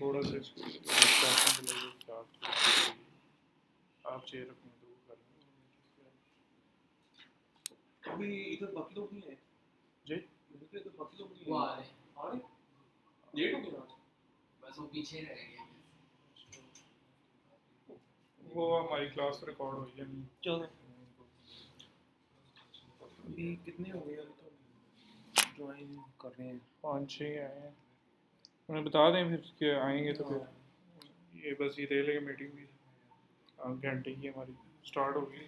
थोड़ा सा आप चेयर रखने दो अभी इधर बाकी लोग नहीं है जी इधर बाकी लोग नहीं वो है आ रहे लेट हो गया बस वो पीछे रह गए वो हमारी क्लास रिकॉर्ड हुई है नहीं चलो अभी कितने हो गए अभी तो ज्वाइन कर रहे हैं 5-6 आए हैं उन्हें बता दें फिर कि आएंगे तो फिर ये बस ये दे लेंगे मीटिंग भी घंटे की हमारी स्टार्ट होगी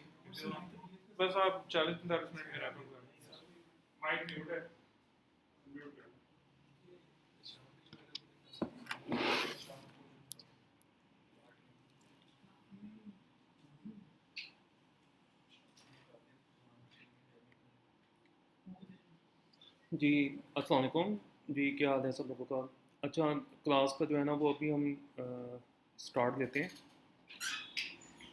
बस आप 40-45 मिनट में रैप कर माइक म्यूट है म्यूट है जी अस्सलाम वालेकुम जी क्या हाल है सब लोगों का अच्छा क्लास का जो है ना वो अभी हम स्टार्ट लेते हैं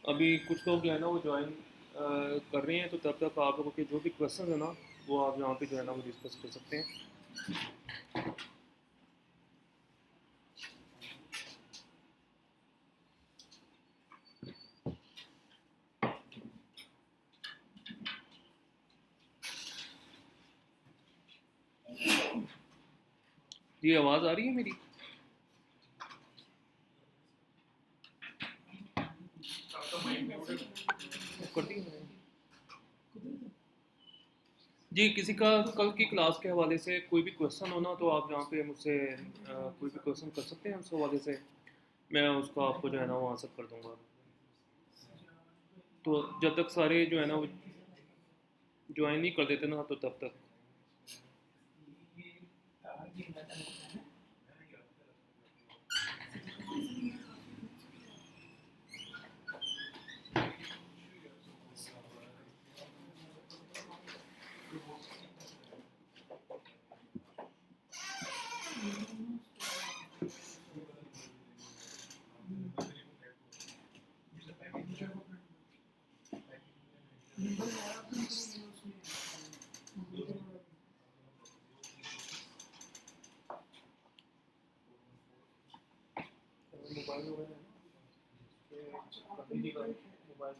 अभी कुछ लोग जो है ना वो ज्वाइन कर रहे हैं तो तब तक आप लोगों के जो भी क्वेश्चन है ना वो आप यहाँ पे जो है ना वो डिस्कस कर सकते हैं जी आवाज़ आ रही है मेरी कर दी मैंने जी किसी का कल की क्लास के हवाले से कोई भी क्वेश्चन हो ना तो आप यहाँ पे मुझसे कोई भी क्वेश्चन कर सकते हैं उस हवाले से मैं उसको आपको जो है ना वो आंसर कर दूँगा तो जब तक सारे जो है ना वो ज्वाइन नहीं कर देते ना तो तब तक मोबाइल वगैरह मोबाइल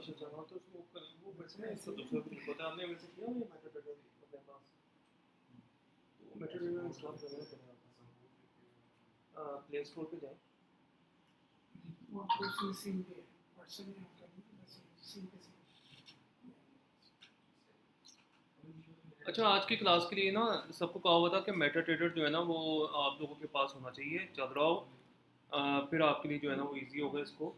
अच्छा हाँ तो वो वैसे ना इसका दूसरा भी होता है हमने वैसे किया हुआ है मेटाडेटा अपने पास तो मेटाडेटा इंस्टॉल करना पड़ेगा प्ले स्टोर पे जाएं अच्छा आज की क्लास के लिए ना सबको कहा हुआ था कि मेटाडेटा जो है ना वो आप लोगों के पास होना चाहिए चल रहा हो फिर आपके लिए जो है ना वो इजी होगा इसको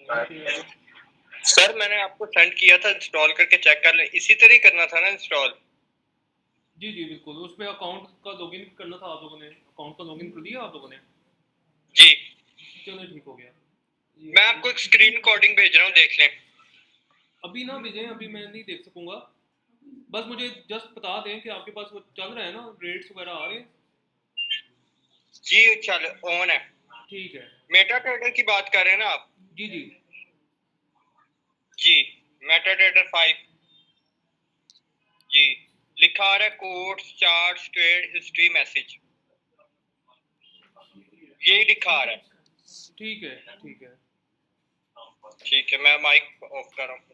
अच्छा सर मैंने आपको सेंड किया था, इंस्टॉल करके चेक कर ले, इसी तरह ही करना था ना इंस्टॉल। जी जी बिल्कुल, उस पर अकाउंट का लॉगिन करना था आप लोगों ने, अकाउंट का लॉगिन कर दिया आप लोगों ने? जी चलो ठीक हो गया। मैं आपको एक स्क्रीन रिकॉर्डिंग भेज रहा हूँ, देख लें। अभी ना भेजें, अभी मैं नहीं देख सकूंगा, बस मुझे जस्ट बता दें कि आपके पास वो चल रहा है ना, रेट्स वगैरह आ रहे हैं? जी चल ऑन है। ठीक है। मेटा ट्रेडर की बात कर रहे हैं ना आप? जी जी जी मेटा ट्रेडर 5 जी, लिखा आ रहा है quotes charts trade history message, यही लिखा आ रहा है। ठीक है ठीक है। ठीक है, मैं माइक ऑफ कर रहा हूँ।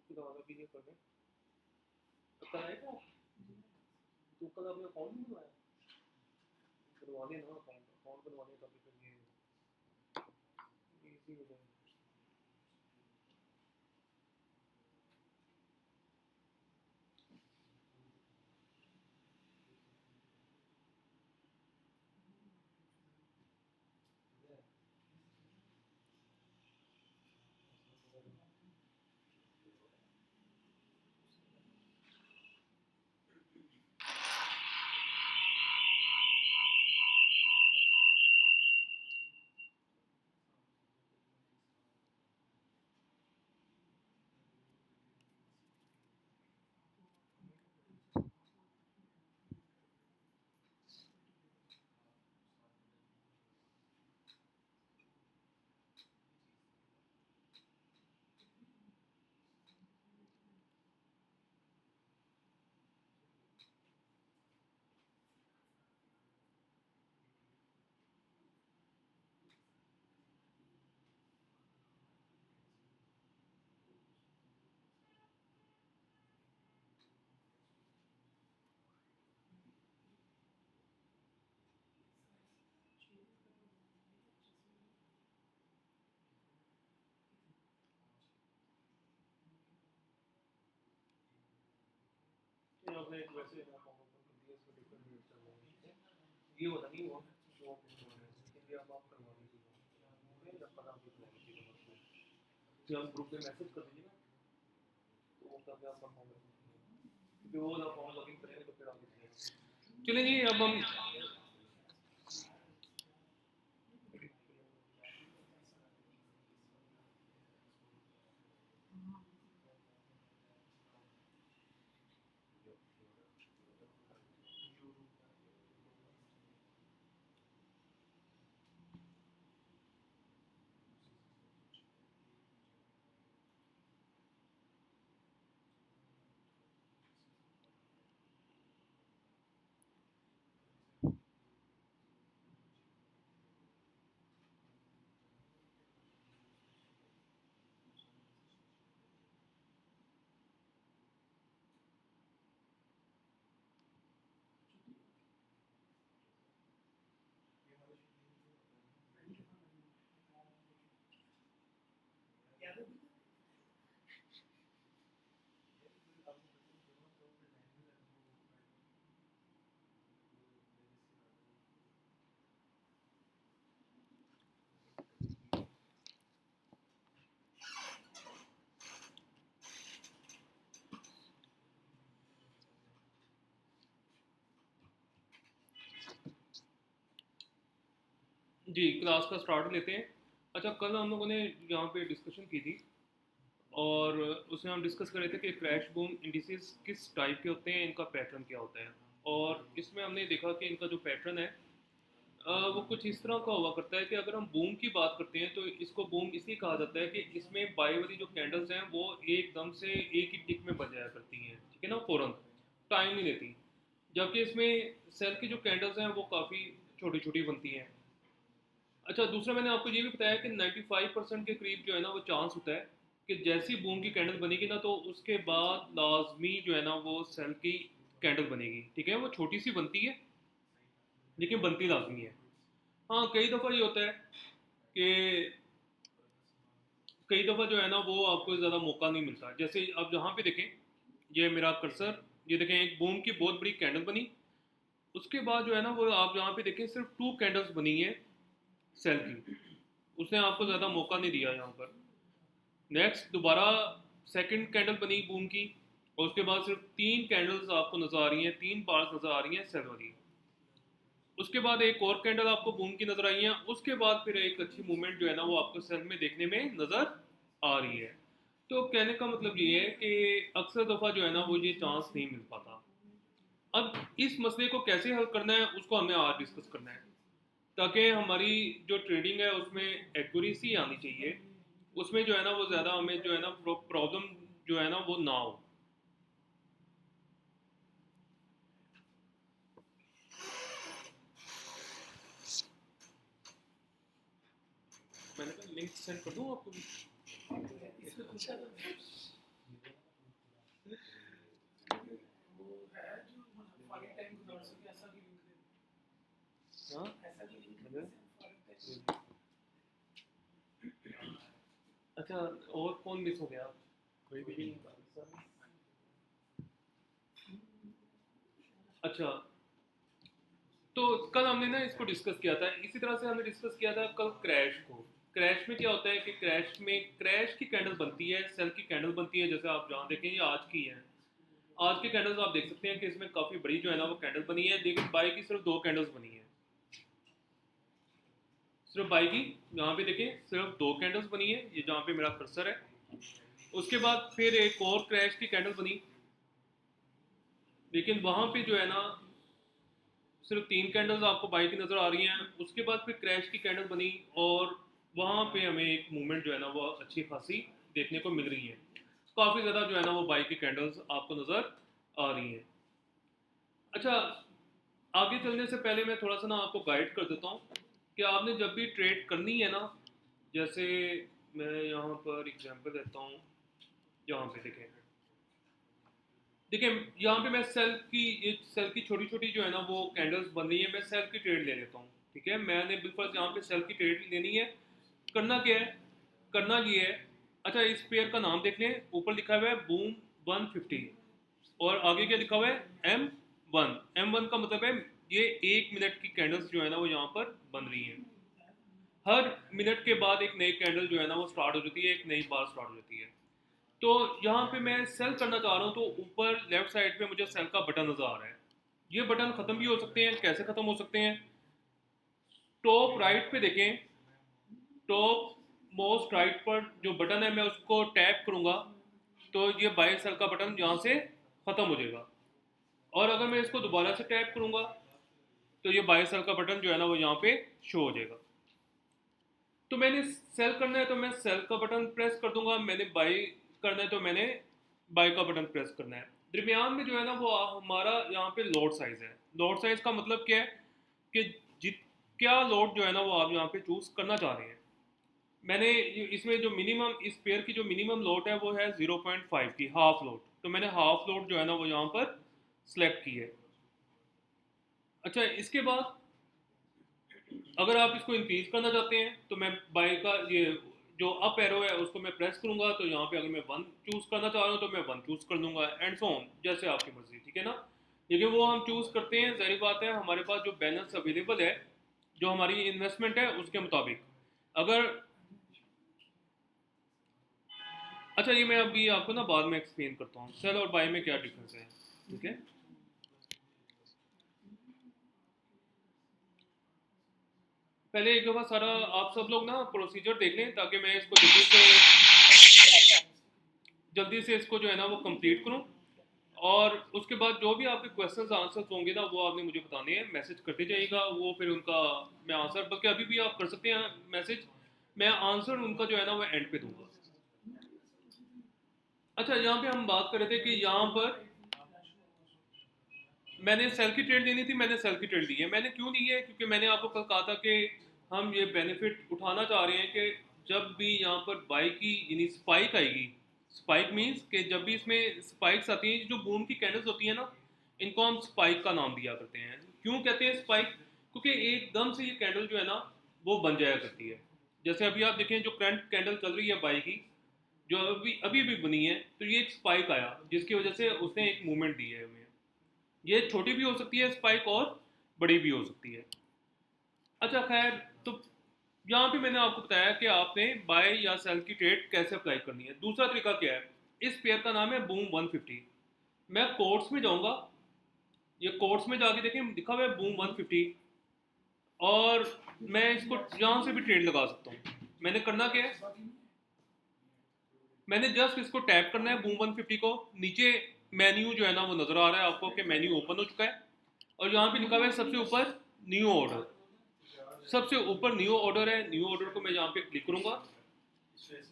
फिलहाल अभी ये कर दें। तो कल आएगा, तो कल आपने अकाउंट नहीं बनवाया? बनवा लेना अकाउंट, अकाउंट बनवा लें तभी फिर ये इजी हो जाएगा। ये आपने एक वैसे अकाउंट ओपन कर दिया, इसमें डिफरेंट रेट चल रहे हैं, ये वाला नहीं हुआ वो लेकिन ये अब आप करवा दीजिएगा, जब तक आप करवा दीजिएगा कि हम ग्रुप में मैसेज कर दीजिए ना, तो वो तब आप कंफर्म कर दीजिए, क्योंकि वो ना फॉर्म लॉगिन करेंगे तो फिर आप दीजिएगा। चलिए जी, अब हम जी क्लास का स्टार्ट लेते हैं। अच्छा, कल हम लोगों ने यहाँ पे डिस्कशन की थी और उसमें हम डिस्कस कर रहे थे कि क्रैश बूम इंडिसेस किस टाइप के होते हैं, इनका पैटर्न क्या होता है, और इसमें हमने देखा कि इनका जो पैटर्न है वो कुछ इस तरह का हुआ करता है कि अगर हम बूम की बात करते हैं तो इसको बूम इसलिए कहा जाता है कि इसमें बाई वाली जो कैंडल्स हैं वो एकदम से एक ही टिक में बन जाया करती हैं, ठीक है ना, फ़ौरन टाइम नहीं लेती। जबकि इसमें सेल की जो कैंडल्स हैं वो काफ़ी छोटी छोटी बनती हैं। अच्छा, दूसरा मैंने आपको ये भी बताया कि 95% के करीब जो है ना वो चांस होता है कि जैसी बूम की कैंडल बनेगी ना तो उसके बाद लाजमी जो है ना वो सेल की कैंडल बनेगी, ठीक है। वो छोटी सी बनती है लेकिन बनती लाजमी है। हाँ, कई दफ़ा ये होता है कि कई दफ़ा जो है ना वो आपको ज़्यादा मौका नहीं मिलता। जैसे अब यहाँ पे देखें, ये मेरा कर्सर, ये देखें एक बूम की बहुत बड़ी कैंडल बनी। उसके बाद जो है ना वो आप यहाँ पे देखें सिर्फ 2 कैंडल्स बनी है सेल की। उसने आपको ज़्यादा मौका नहीं दिया यहाँ पर। नेक्स्ट दोबारा सेकंड कैंडल बनी बूम की, और उसके बाद सिर्फ 3 कैंडल्स आपको नज़र आ रही हैं, 3 बार्स नज़र आ रही हैं सेल वाली। उसके बाद एक और कैंडल आपको बूम की नज़र आई है। उसके बाद फिर एक अच्छी मूवमेंट जो है ना वो आपको सेल में देखने में नज़र आ रही है। तो कहने का मतलब ये है कि अक्सर दफ़ा जो है ना वो ये चांस नहीं मिल पाता। अब इस मसले को कैसे हल करना है उसको हमें आज डिस्कस करना है, ताकि हमारी जो ट्रेडिंग है उसमें एक्यूरेसी आनी चाहिए, उसमें जो है ना वो ज़्यादा हमें जो है ना प्रॉब्लम जो है ना वो ना हो। मैंने कहा लिंक सेंड कर दूँ आपको भी। हाँ, अच्छा, और कौन मिस हो गया? कोई भी नहीं। अच्छा, तो कल हमने ना इसको डिस्कस किया था, इसी तरह से हमने डिस्कस किया था कल क्रैश को। क्रैश में क्या होता है कि क्रैश में क्रैश की कैंडल बनती है, सेल की कैंडल बनती है। जैसे आप जहाँ देखें ये आज की है, आज की कैंडल्स आप देख सकते हैं कि इसमें काफ़ी बड़ी जो है ना वो कैंडल बनी है, लेकिन बाई की सिर्फ 2 कैंडल्स बनी है। सिर्फ बाई की यहाँ पे देखें सिर्फ 2 कैंडल्स बनी है, ये जहाँ पे मेरा कर्सर है। उसके बाद फिर एक और क्रैश की कैंडल बनी, लेकिन वहाँ पे जो है ना सिर्फ 3 कैंडल्स आपको बाई की नज़र आ रही हैं। उसके बाद फिर क्रैश की कैंडल बनी, और वहाँ पे हमें एक मूवमेंट जो है ना वो अच्छी खासी देखने को मिल रही है। काफ़ी ज़्यादा जो है ना वो बाई की कैंडल्स आपको नज़र आ रही हैं। अच्छा, आगे चलने से पहले मैं थोड़ा सा ना आपको गाइड कर देता हूँ कि आपने जब भी ट्रेड करनी है ना, जैसे मैं यहाँ पर एग्जांपल देता हूँ। यहाँ पे देखें, देखिए यहाँ पे मैं सेल की छोटी छोटी जो है ना वो कैंडल्स बन रही है। मैं सेल की ट्रेड ले लेता हूँ, ठीक है। मैंने बिल्कुल यहाँ पे सेल की ट्रेड लेनी है। करना क्या है, करना ये है, अच्छा इस पेयर का नाम देख लें, ऊपर लिखा हुआ है बूम 150, और आगे क्या लिखा हुआ है M1। M1 का मतलब है ये 1 मिनट की कैंडल्स जो है ना वो यहाँ पर बन रही हैं। हर मिनट के बाद एक नई कैंडल जो है ना वो स्टार्ट हो जाती है, एक नई बार स्टार्ट हो जाती है। तो यहाँ पे मैं सेल करना चाह रहा हूँ, तो ऊपर लेफ्ट साइड पे मुझे सेल का बटन नजर आ रहा है। ये बटन खत्म भी हो सकते हैं, कैसे खत्म हो सकते हैं? टॉप राइट पे देखें, टॉप मोस्ट राइट पर जो बटन है मैं उसको टैप करूंगा तो ये बाय सेल का बटन यहाँ से खत्म हो जाएगा। और अगर मैं इसको दोबारा से टैप करूंगा तो ये बाय सेल का बटन जो है ना वो यहाँ पे शो हो जाएगा। तो मैंने सेल करना है तो मैं सेल का बटन प्रेस कर दूंगा, मैंने बाय करना है तो मैंने बाय का बटन प्रेस करना है। दरमियान में जो है ना वो हमारा यहाँ पे लोड साइज है। लोड साइज का मतलब क्या है कि जित क्या लोड जो है ना वो आप यहाँ पे चूज करना चाह रहे हैं। मैंने इसमें जो मिनिमम इस पेयर की जो मिनिमम लोड है वो है 0.5 की हाफ लोड, तो मैंने हाफ लोड जो है ना वो यहाँ पर सिलेक्ट की है। अच्छा, इसके बाद अगर आप इसको इंक्रीज करना चाहते हैं तो मैं बाय का ये जो अप एरो है उसको मैं प्रेस करूंगा, तो यहाँ पे अगर मैं 1 चूज करना चाह रहा हूँ तो मैं 1 चूज कर दूंगा, एंड सो ऑन, जैसे आपकी मर्जी, ठीक है ना। लेकिन वो हम चूज करते हैं, जाहिर बात है हमारे पास जो बैलेंस अवेलेबल है, जो हमारी इन्वेस्टमेंट है उसके मुताबिक। अगर अच्छा, ये मैं अभी आपको ना बाद में एक्सप्लेन करता हूँ सेल और बाय में क्या डिफरेंस है, ठीक है। पहले एक दफ़ा सारा आप सब लोग ना प्रोसीजर देख लें ताकि मैं इसको जल्दी से इसको जो है ना वो कंप्लीट करूं। और उसके बाद जो भी आपके क्वेश्चंस आंसर्स होंगे ना वो आपने मुझे बताने हैं, मैसेज करते जाइएगा, वो फिर उनका मैं आंसर, बल्कि अभी भी आप कर सकते हैं मैसेज, मैं आंसर उनका जो है ना वो एंड पे दूंगा। अच्छा, यहाँ पे हम बात कर रहे थे कि यहाँ पर मैंने सेल की ट्रेड लेनी थी, मैंने सेल की ट्रेड ली है। मैंने क्यों ली है? क्योंकि मैंने आपको कल कहा था कि हम ये बेनिफिट उठाना चाह रहे हैं कि जब भी यहाँ पर बाई की यानी स्पाइक आएगी, स्पाइक मीन्स कि जब भी इसमें स्पाइक्स आती हैं, जो बूम की कैंडल्स होती हैं ना, इनको हम स्पाइक का नाम दिया करते हैं। क्यों कहते हैं स्पाइक? क्योंकि एकदम से ये कैंडल जो है ना वो बन जाया करती है। जैसे अभी आप देखें जो करंट कैंडल चल रही है बाई की, जो अभी अभी भी बनी है, तो ये एक स्पाइक आया जिसकी वजह से उसने एक मूवमेंट दी है हमें। ये छोटी भी हो सकती है स्पाइक और बड़ी भी हो सकती है। अच्छा खैर, तो यहाँ पे मैंने आपको बताया कि आपने बाय या सेल की ट्रेड कैसे अप्लाई करनी है। दूसरा तरीका क्या है? इस पेयर का नाम है बूम 150। मैं कोर्ट्स में जाऊंगा, ये कोर्ट्स में जाके देखें लिखा हुआ है बूम 150, और मैं इसको यहाँ से भी ट्रेड लगा सकता हूँ। मैंने करना क्या है, मैंने जस्ट इसको टैप करना है बूम 150 को। नीचे मेन्यू जो है ना वो नजर आ रहा है आपको कि मेन्यू ओपन हो चुका है, और यहाँ पे लिखा हुआ है सबसे ऊपर न्यू ऑर्डर। सबसे ऊपर न्यू ऑर्डर है, न्यू ऑर्डर को मैं यहाँ पे क्लिक करूंगा।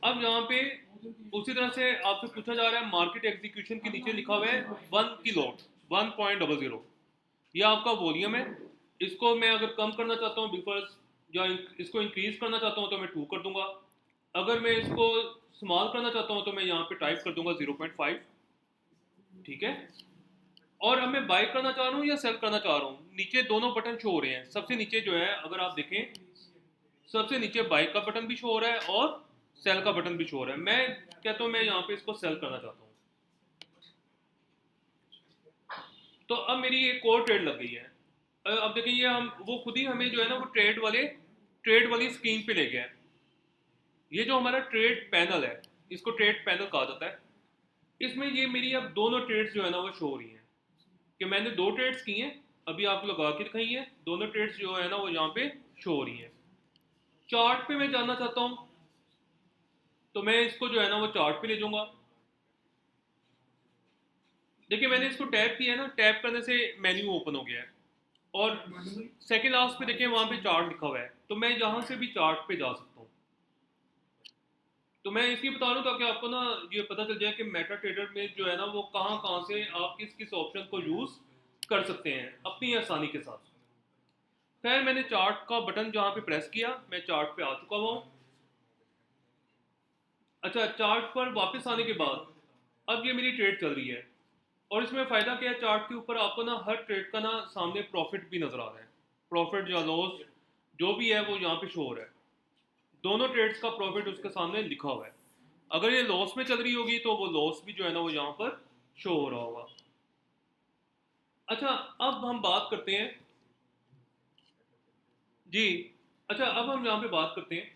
अब यहाँ पे उसी तरह से आपसे पूछा जा रहा है मार्केट एग्जीक्यूशन के नीचे लिखा हुआ है 1 की लॉट 1.00, ये आपका वॉल्यूम है। इसको मैं अगर कम करना चाहता हूँ बिफर्स, या इसको इंक्रीज करना चाहता हूँ तो मैं 2 कर दूंगा। अगर मैं इसको स्मॉल करना चाहता हूँ तो मैं यहाँ पे टाइप कर दूंगा 0.5, ठीक है। और अब मैं बाय करना चाह रहा हूँ या सेल करना चाह रहा हूँ, नीचे दोनों बटन शो हो रहे हैं। सबसे नीचे जो है अगर आप देखें, सबसे नीचे बाय का बटन भी शो हो रहा है और सेल का बटन भी शो हो रहा है। मैं कहता हूँ मैं यहाँ पे इसको सेल करना चाहता हूँ। तो अब मेरी एक और ट्रेड लग गई है। अब देखिए ये हम वो खुद ही हमें जो है ना वो ट्रेड वाली स्क्रीन पे ले गया है। ये जो हमारा ट्रेड पैनल है, इसको ट्रेड पैनल कहा जाता है। इसमें ये मेरी अब दोनों ट्रेड्स जो है ना वो शो हो रही हैं कि मैंने 2 ट्रेड्स की हैं, अभी आपको लगा के दिखाई है। दोनों ट्रेड्स जो है ना वो यहाँ पे शो हो रही हैं। चार्ट पे मैं जानना चाहता हूँ तो मैं इसको जो है ना वो चार्ट पे ले जाऊंगा। देखिए मैंने इसको टैप किया है ना, टैप करने से मेन्यू ओपन हो गया है, और सेकेंड लास्ट पे देखिए वहां पे चार्ट लिखा हुआ है, तो मैं यहाँ से भी चार्ट पे जा सकता हूँ। तो मैं इसलिए बता रहा हूँ ताकि आपको ना ये पता चल जाए कि मेटा ट्रेडर में जो है ना वो कहाँ कहाँ से आप किस किस ऑप्शन को यूज कर सकते हैं अपनी आसानी के साथ। खैर मैंने चार्ट का बटन जहाँ पे प्रेस किया, मैं चार्ट पे आ चुका हुआ हूँ। अच्छा, चार्ट पर वापस आने के बाद अब ये मेरी ट्रेड चल रही है, और इसमें फ़ायदा क्या है, चार्ट के ऊपर आपको ना हर ट्रेड का ना सामने प्रॉफिट भी नज़र आ रहा है। प्रॉफिट या लॉस जो भी है वो यहाँ पे शो हो रहा है। दोनों ट्रेड्स का प्रॉफिट उसके सामने लिखा हुआ है। अगर ये लॉस में चल रही होगी तो वो लॉस भी जो है ना वो यहाँ पर शो हो रहा होगा। अच्छा, अब हम बात करते हैं जी। अच्छा, अब हम यहाँ पे बात करते हैं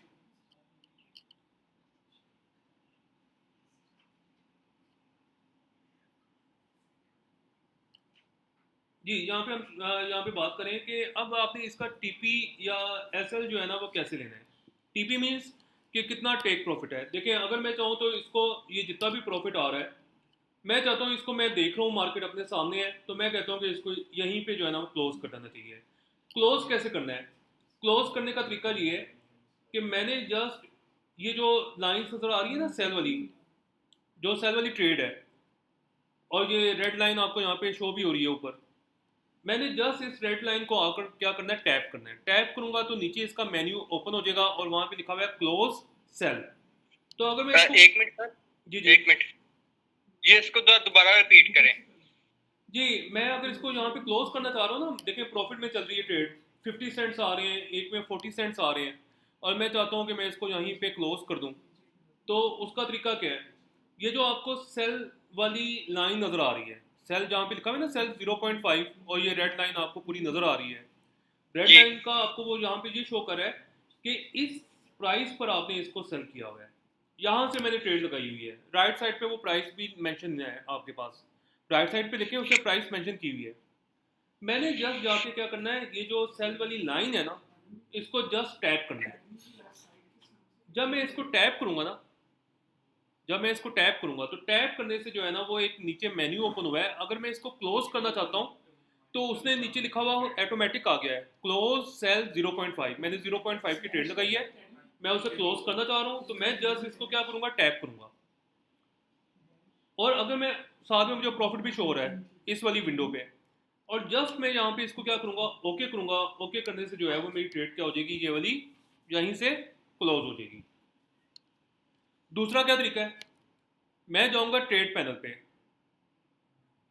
जी। यहाँ पे हम यहाँ पे बात करें कि अब आपने इसका टीपी या एसएल जो है ना वो कैसे लेना है। टीपी मीन्स कि कितना टेक प्रॉफिट है। देखिए अगर मैं चाहूँ तो इसको ये जितना भी प्रॉफिट आ रहा है, मैं चाहता हूँ इसको, मैं देख रहा हूँ मार्केट अपने सामने है, तो मैं कहता हूँ कि इसको यहीं पे जो है ना वो क्लोज कर देना चाहिए। क्लोज कैसे करना है? क्लोज करने का तरीका ये है कि मैंने जस्ट ये जो लाइन्स नजर आ रही है ना सेल वाली, जो सेल वाली ट्रेड है, और ये रेड लाइन आपको यहाँ पे शो भी हो रही है ऊपर, मैंने जस्ट इस रेड लाइन को आकर क्या करना है, टैप करना है। टैप करूंगा तो नीचे इसका मेन्यू ओपन हो जाएगा और वहां पे लिखा हुआ है क्लोज सेल। तो अगर मैं इसको, एक मिनट सर, जी जी 1 मिनट, ये इसको दोबारा रिपीट करें। जी, मैं अगर इसको यहाँ पे क्लोज करना चाह रहा हूँ ना, देखिए प्रॉफिट में चल रही है ट्रेड, 50 सेंट्स आ रहे हैं, एक में 40 सेंट्स आ रहे हैं, और मैं चाहता हूँ कि मैं इसको यहीं पे क्लोज कर दूँ। तो उसका तरीका क्या है, ये जो आपको सेल वाली लाइन नज़र आ रही है, सेल जहाँ पे लिखा हुआ है ना सेल 0.5, और ये रेड लाइन आपको पूरी नज़र आ रही है। रेड जी लाइन का आपको वो यहाँ पे ये शो कर रहा है कि इस प्राइस पर आपने इसको सेल किया हुआ है। यहाँ से मैंने ट्रेड लगाई हुई है। राइट साइड पे वो प्राइस भी मेंशन है आपके पास, राइट साइड पे देखिए उसने प्राइस मेंशन की हुई है। मैंने जस्ट जाके क्या करना है, ये जो सेल वाली लाइन है ना, इसको जस्ट टैप करना है। जब मैं इसको टैप करूंगा ना, जब मैं इसको टैप करूंगा तो टैप करने से जो है ना वो एक नीचे मेन्यू ओपन हुआ है। अगर मैं इसको क्लोज करना चाहता हूँ तो उसने नीचे लिखा हुआ ऑटोमेटिक आ गया है क्लोज सेल 0.5। मैंने 0.5 की ट्रेड लगाई है, मैं उसे क्लोज करना चाह रहा हूँ तो मैं जस्ट इसको क्या करूंगा, टैप करूंगा। और अगर मैं साथ में मुझे प्रॉफिट भी शो हो रहा है इस वाली विंडो पे, और जस्ट मैं यहाँ पे इसको क्या करूंगा, ओके करूंगा। ओके करने से जो है वो मेरी ट्रेड क्या हो जाएगी, ये वाली यहीं से क्लोज हो जाएगी। दूसरा क्या तरीका है, मैं जाऊंगा ट्रेड पैनल पे।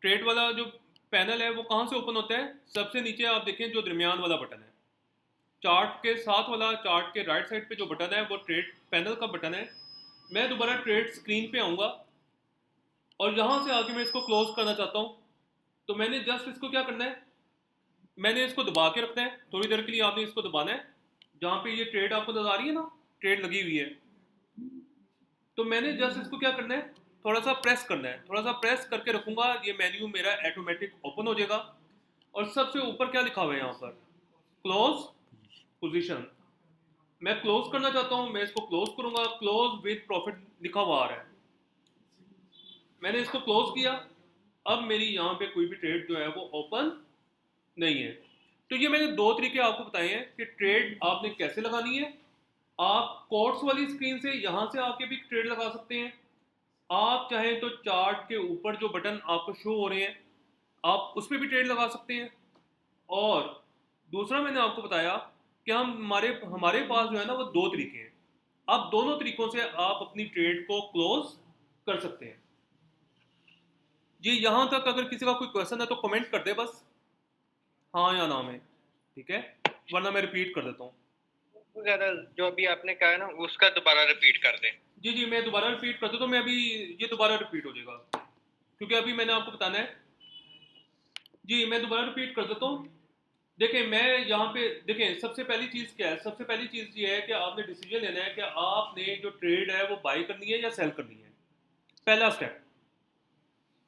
ट्रेड वाला जो पैनल है वो कहाँ से ओपन होता है, सबसे नीचे आप देखें जो दरमियान वाला बटन है, चार्ट के साथ वाला, चार्ट के राइट साइड पे जो बटन है वो ट्रेड पैनल का बटन है। मैं दोबारा ट्रेड स्क्रीन पे आऊँगा और यहाँ से आके मैं इसको क्लोज करना चाहता हूँ तो मैंने जस्ट इसको क्या करना है, मैंने इसको दबा के रखना है। थोड़ी देर के लिए आपने इसको दबाना है, जहाँ पे ये ट्रेड आपको नजर आ रही है ना, ट्रेड लगी हुई है, तो मैंने जस्ट इसको क्या करना है, थोड़ा सा प्रेस करना है। थोड़ा सा प्रेस करके रखूंगा, ये मेन्यू मेरा ऑटोमेटिक ओपन हो जाएगा। और सबसे ऊपर क्या लिखा हुआ है यहाँ पर, क्लोज पोजीशन। मैं क्लोज करना चाहता हूँ, मैं इसको क्लोज करूंगा, क्लोज विद प्रॉफिट लिखा हुआ आ रहा है। मैंने इसको क्लोज किया, अब मेरी यहाँ पे कोई भी ट्रेड जो है वो ओपन नहीं है। तो ये मैंने दो तरीके आपको बताए हैं कि ट्रेड आपने कैसे लगानी है। आप कोट्स वाली स्क्रीन से यहाँ से आके भी ट्रेड लगा सकते हैं। आप चाहें तो चार्ट के ऊपर जो बटन आपको शो हो रहे हैं आप उस पर भी ट्रेड लगा सकते हैं। और दूसरा मैंने आपको बताया कि हमारे हमारे पास जो है ना वो दो तरीके हैं। अब दोनों तरीकों से आप अपनी ट्रेड को क्लोज कर सकते हैं। ये यहाँ तक अगर किसी का कोई क्वेश्चन है तो कमेंट कर दे बस, हाँ या ना में, ठीक है, वरना मैं रिपीट कर देता हूँ। ज़रा जो अभी आपने कहा है ना उसका दोबारा रिपीट कर दें। जी जी, मैं दोबारा रिपीट कर देता हूँ। मैं अभी ये दोबारा रिपीट हो जाएगा क्योंकि अभी मैंने आपको बताना है। जी मैं दोबारा रिपीट कर देता हूँ। देखें मैं यहाँ पे देखें, सबसे पहली चीज़ क्या है, सबसे पहली चीज़ ये है कि आपने डिसीजन लेना है कि आपने जो ट्रेड है वो बाई करनी है या सेल करनी है। पहला स्टेप,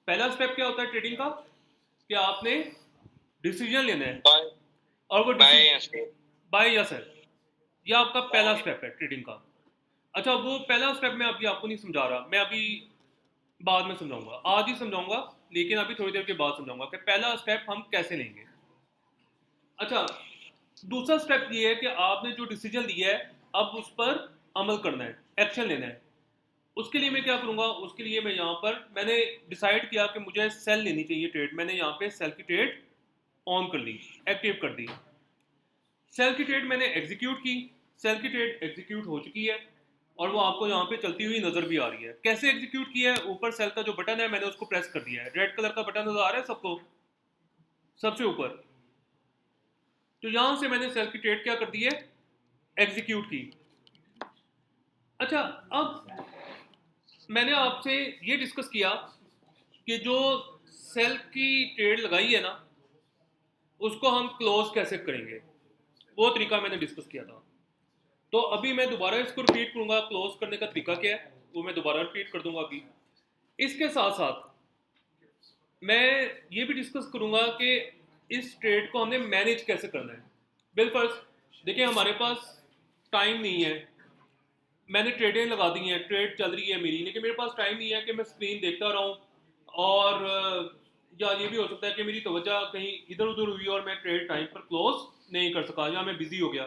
पहला स्टेप क्या होता है ट्रेडिंग का, कि आपने डिसीजन लेना है बाय और वो बाय डिसीजन बाय या सेल, ये आपका पहला स्टेप है ट्रेडिंग का। अच्छा वो पहला स्टेप मैं अभी आपको नहीं समझा रहा, मैं अभी बाद में समझाऊंगा, आज ही समझाऊंगा, लेकिन अभी थोड़ी देर के बाद समझाऊंगा कि पहला स्टेप हम कैसे लेंगे। अच्छा दूसरा स्टेप ये है कि आपने जो डिसीजन लिया है अब उस पर अमल करना है, एक्शन लेना है। उसके लिए मैं क्या करूंगा, उसके लिए मैं यहाँ पर मैंने डिसाइड किया कि मुझे सेल लेनी चाहिए ट्रेड। मैंने यहाँ पे सेल की ट्रेड ऑन कर ली, एक्टिव कर दी। सेल की ट्रेड मैंने एग्जीक्यूट की, सेल की ट्रेड एग्जीक्यूट हो चुकी है और वो आपको यहाँ पे चलती हुई नजर भी आ रही है। कैसे एग्जीक्यूट किया है, ऊपर सेल का जो बटन है मैंने उसको प्रेस कर दिया है, रेड कलर का बटन नजर आ रहा है सबको, सबसे ऊपर। तो यहाँ से मैंने सेल की ट्रेड क्या कर दी है, एग्जीक्यूट की। अच्छा अब मैंने आपसे ये डिस्कस किया कि जो सेल की ट्रेड लगाई है ना उसको हम क्लोज कैसे करेंगे, वो तरीका मैंने डिस्कस किया था। तो अभी मैं दोबारा इसको रिपीट करूंगा, क्लोज करने का तरीका क्या है वो मैं दोबारा रिपीट कर दूंगा अभी। इसके साथ साथ मैं ये भी डिस्कस करूंगा कि इस ट्रेड को हमने मैनेज कैसे करना है। बिलफर्स्ट देखिए हमारे पास टाइम नहीं है, मैंने ट्रेडें लगा दी हैं, ट्रेड चल रही है मेरी, लेकिन मेरे पास टाइम नहीं है कि मैं स्क्रीन देखता रहूं। और या ये भी हो सकता है कि मेरी तवज्जो कहीं इधर उधर हुई और मैं ट्रेड टाइम पर क्लोज नहीं कर सका या मैं बिजी हो गया।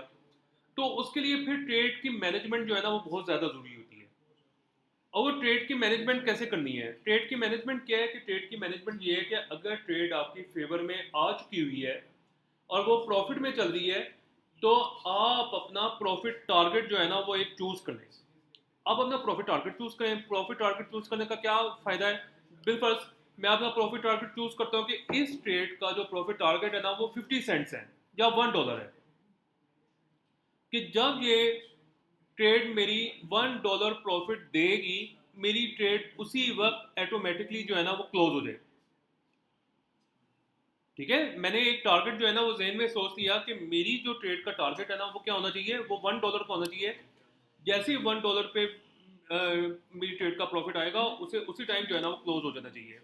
तो उसके लिए फिर ट्रेड की मैनेजमेंट जो है ना वो बहुत ज़्यादा ज़रूरी होती है। और वो ट्रेड की मैनेजमेंट कैसे करनी है, ट्रेड की मैनेजमेंट क्या है कि ट्रेड की मैनेजमेंट ये है कि अगर ट्रेड आपकी फेवर में आ चुकी हुई है और वो प्रॉफिट में चल रही है तो आप अपना प्रॉफिट टारगेट जो है ना वो एक चूज कर लें। आप अपना प्रॉफिट टारगेट चूज करें। प्रॉफिट टारगेट चूज करने का क्या फायदा है, बिलफर्स्ट मैं अपना प्रॉफिट टारगेट चूज करता हूँ कि इस ट्रेड का जो प्रॉफिट टारगेट है ना वो 50 सेंट्स है या $1 है, कि जब ये ट्रेड मेरी $1 प्रॉफिट देगी मेरी ट्रेड उसी वक्त ऑटोमेटिकली जो है ना वो क्लोज हो जाए। ठीक है, मैंने एक टारगेट जो है ना वो जहन में सोच लिया कि मेरी जो ट्रेड का टारगेट है ना वो क्या होना चाहिए, वो $1 का होना चाहिए। जैसे ही $1 पे मेरी ट्रेड का प्रॉफिट आएगा उसे उसी टाइम जो है ना वो क्लोज हो जाना चाहिए।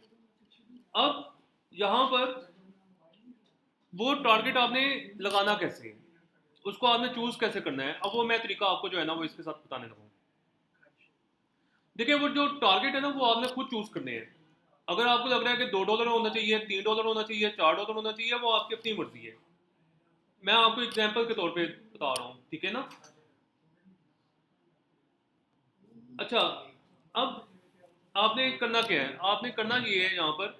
अब यहाँ पर वो टारगेट आपने लगाना कैसे है, उसको आपने चूज कैसे करना है, अब वो मैं तरीका आपको जो है ना वो इसके साथ बताने लगा। देखिए वो जो टारगेट है ना वो आपने खुद चूज करने हैं। अगर आपको लग रहा है कि $2 होना चाहिए, $3 होना चाहिए, $4 होना चाहिए, वो आपकी अपनी मर्जी है। मैं आपको एग्जांपल के तौर पे बता रहा हूँ, ठीक है ना। अच्छा, अब आपने करना क्या है, आपने करना ये है यहाँ पर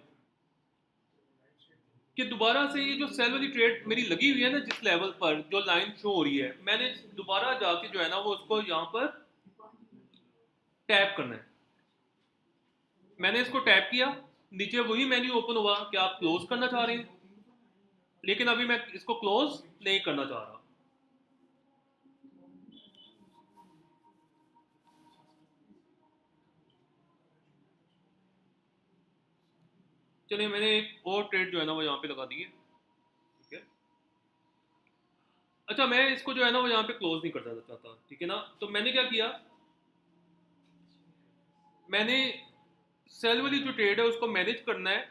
कि दोबारा से ये जो सेल वाली ट्रेड मेरी लगी हुई है ना जिस लेवल पर जो लाइन शो हो रही है, मैंने दोबारा जाके जो है ना वो उसको यहाँ पर टैप करना है। मैंने इसको टैप किया, नीचे वही मेन्यू ओपन हुआ कि आप क्लोज करना चाह रहे हैं, लेकिन अभी मैं इसको क्लोज नहीं करना चाह रहा। चलिए मैंने एक और ट्रेड जो है ना वो यहाँ पे लगा दी है, ठीक है। अच्छा, मैं इसको जो है ना वो यहाँ पे क्लोज नहीं करना चाहता, ठीक है ना। तो मैंने क्या किया, मैंने सेल वाली जो ट्रेड है उसको मैनेज करना है,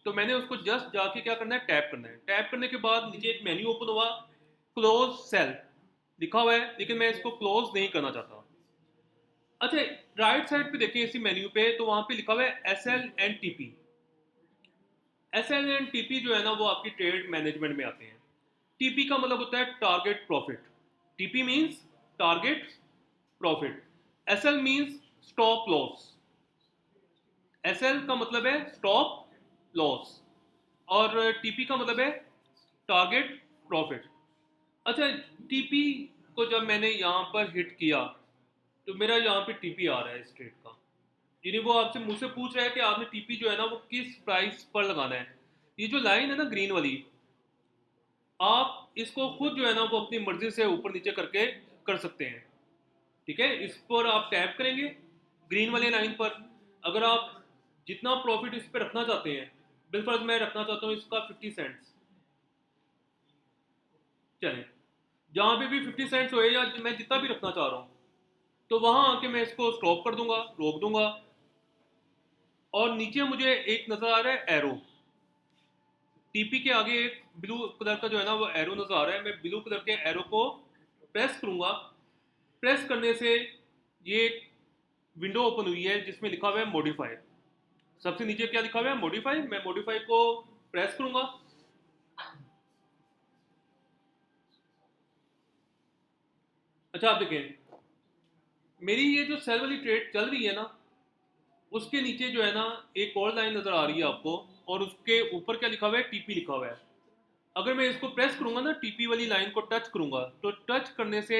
तो मैंने उसको जस्ट जाके क्या करना है, टैप करना है। टैप करने के बाद नीचे एक मेन्यू ओपन हुआ, क्लोज सेल लिखा हुआ है, लेकिन मैं इसको क्लोज नहीं करना चाहता। अच्छा, राइट साइड पे देखें इसी मेन्यू पे, तो वहां पे लिखा हुआ है S L and TP. S L and TP जो है ना वो आपकी ट्रेड मैनेजमेंट में आते हैं। टीपी का मतलब होता है target profit, TP means target profit, S L means stop loss. S L का मतलब है स्टॉप लॉस और टीपी का मतलब है टारगेट प्रॉफिट। अच्छा, टीपी को जब मैंने यहाँ पर हिट किया तो मेरा यहाँ पे टीपी आ रहा है इस ट्रेड का, यानी वो आपसे मुझसे पूछ रहा है कि आपने टीपी जो है ना वो किस प्राइस पर लगाना है। ये जो लाइन है ना ग्रीन वाली, आप इसको खुद जो है ना वो अपनी मर्जी से ऊपर नीचे करके कर सकते हैं, ठीक है। इस पर आप टैप करेंगे ग्रीन वाले लाइन पर, अगर आप जितना प्रॉफिट इस पर रखना चाहते हैं, बिलफर्ज मैं रखना चाहता हूँ इसका 50 सेंट्स, चले जहाँ पे भी 50 सेंट्स होए या मैं जितना भी रखना चाह रहा हूँ, तो वहां आके मैं इसको स्टॉप कर दूंगा, रोक दूंगा। और नीचे मुझे एक नजर आ रहा है एरो, टीपी के आगे एक ब्लू कलर का जो है ना वो एरो नजर आ रहा है। मैं ब्लू कलर के एरो को प्रेस करूंगा, प्रेस करने से ये एक विंडो ओपन हुई है जिसमें लिखा हुआ है मॉडिफाई। सबसे नीचे क्या लिखा हुआ है, मॉडिफाई। मैं मॉडिफाई को प्रेस करूंगा, अच्छा आप देखें मेरी ये जो सेल वाली ट्रेड चल रही है ना, उसके नीचे जो है ना एक और लाइन नजर आ रही है आपको, और उसके ऊपर क्या लिखा हुआ है, टीपी लिखा हुआ है। अगर मैं इसको प्रेस करूंगा ना, टीपी वाली लाइन को टच करूंगा, तो टच करने से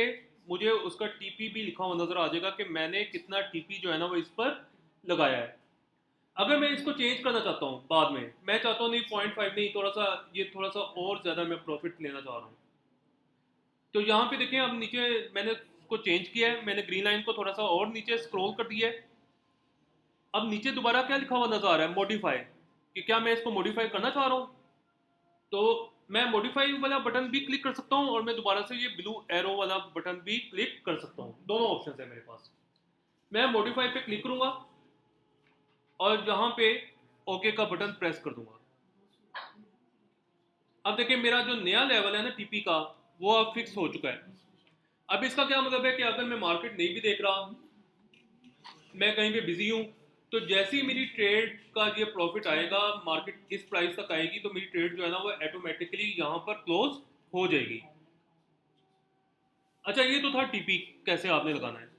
मुझे उसका टीपी भी लिखा हुआ नजर आ जाएगा कि मैंने कितना टीपी जो है ना वो इस पर लगाया है। अगर मैं इसको चेंज करना चाहता हूँ बाद में, मैं चाहता हूँ नहीं 0.5 नहीं, थोड़ा सा ये थोड़ा सा और ज़्यादा मैं प्रॉफिट लेना चाह रहा हूँ, तो यहाँ पे देखें अब नीचे मैंने उसको चेंज किया है, मैंने ग्रीन लाइन को थोड़ा सा और नीचे स्क्रॉल कर दिया है। अब नीचे दोबारा क्या लिखा हुआ नजर आ रहा है, मॉडिफाई, कि क्या मैं इसको मॉडिफाई करना चाह रहा हूँ। तो मैं मॉडिफाई वाला बटन भी क्लिक कर सकता हूँ और मैं दोबारा से ये ब्लू एरो वाला बटन भी क्लिक कर सकता हूँ, दोनों ऑप्शन है मेरे पास। मैं मॉडिफाई पे क्लिक करूंगा और यहाँ पे ओके का बटन प्रेस कर दूंगा। अब देखिए मेरा जो नया लेवल है ना टीपी का, वो अब फिक्स हो चुका है। अब इसका क्या मतलब है कि अगर मैं मार्केट नहीं भी देख रहा, मैं कहीं पे बिजी हूँ, तो जैसे ही मेरी ट्रेड का ये प्रॉफिट आएगा, मार्केट इस प्राइस तक आएगी, तो मेरी ट्रेड जो है ना वो ऑटोमेटिकली यहाँ पर क्लोज हो जाएगी। अच्छा, ये तो था टीपी कैसे आपने लगाना है।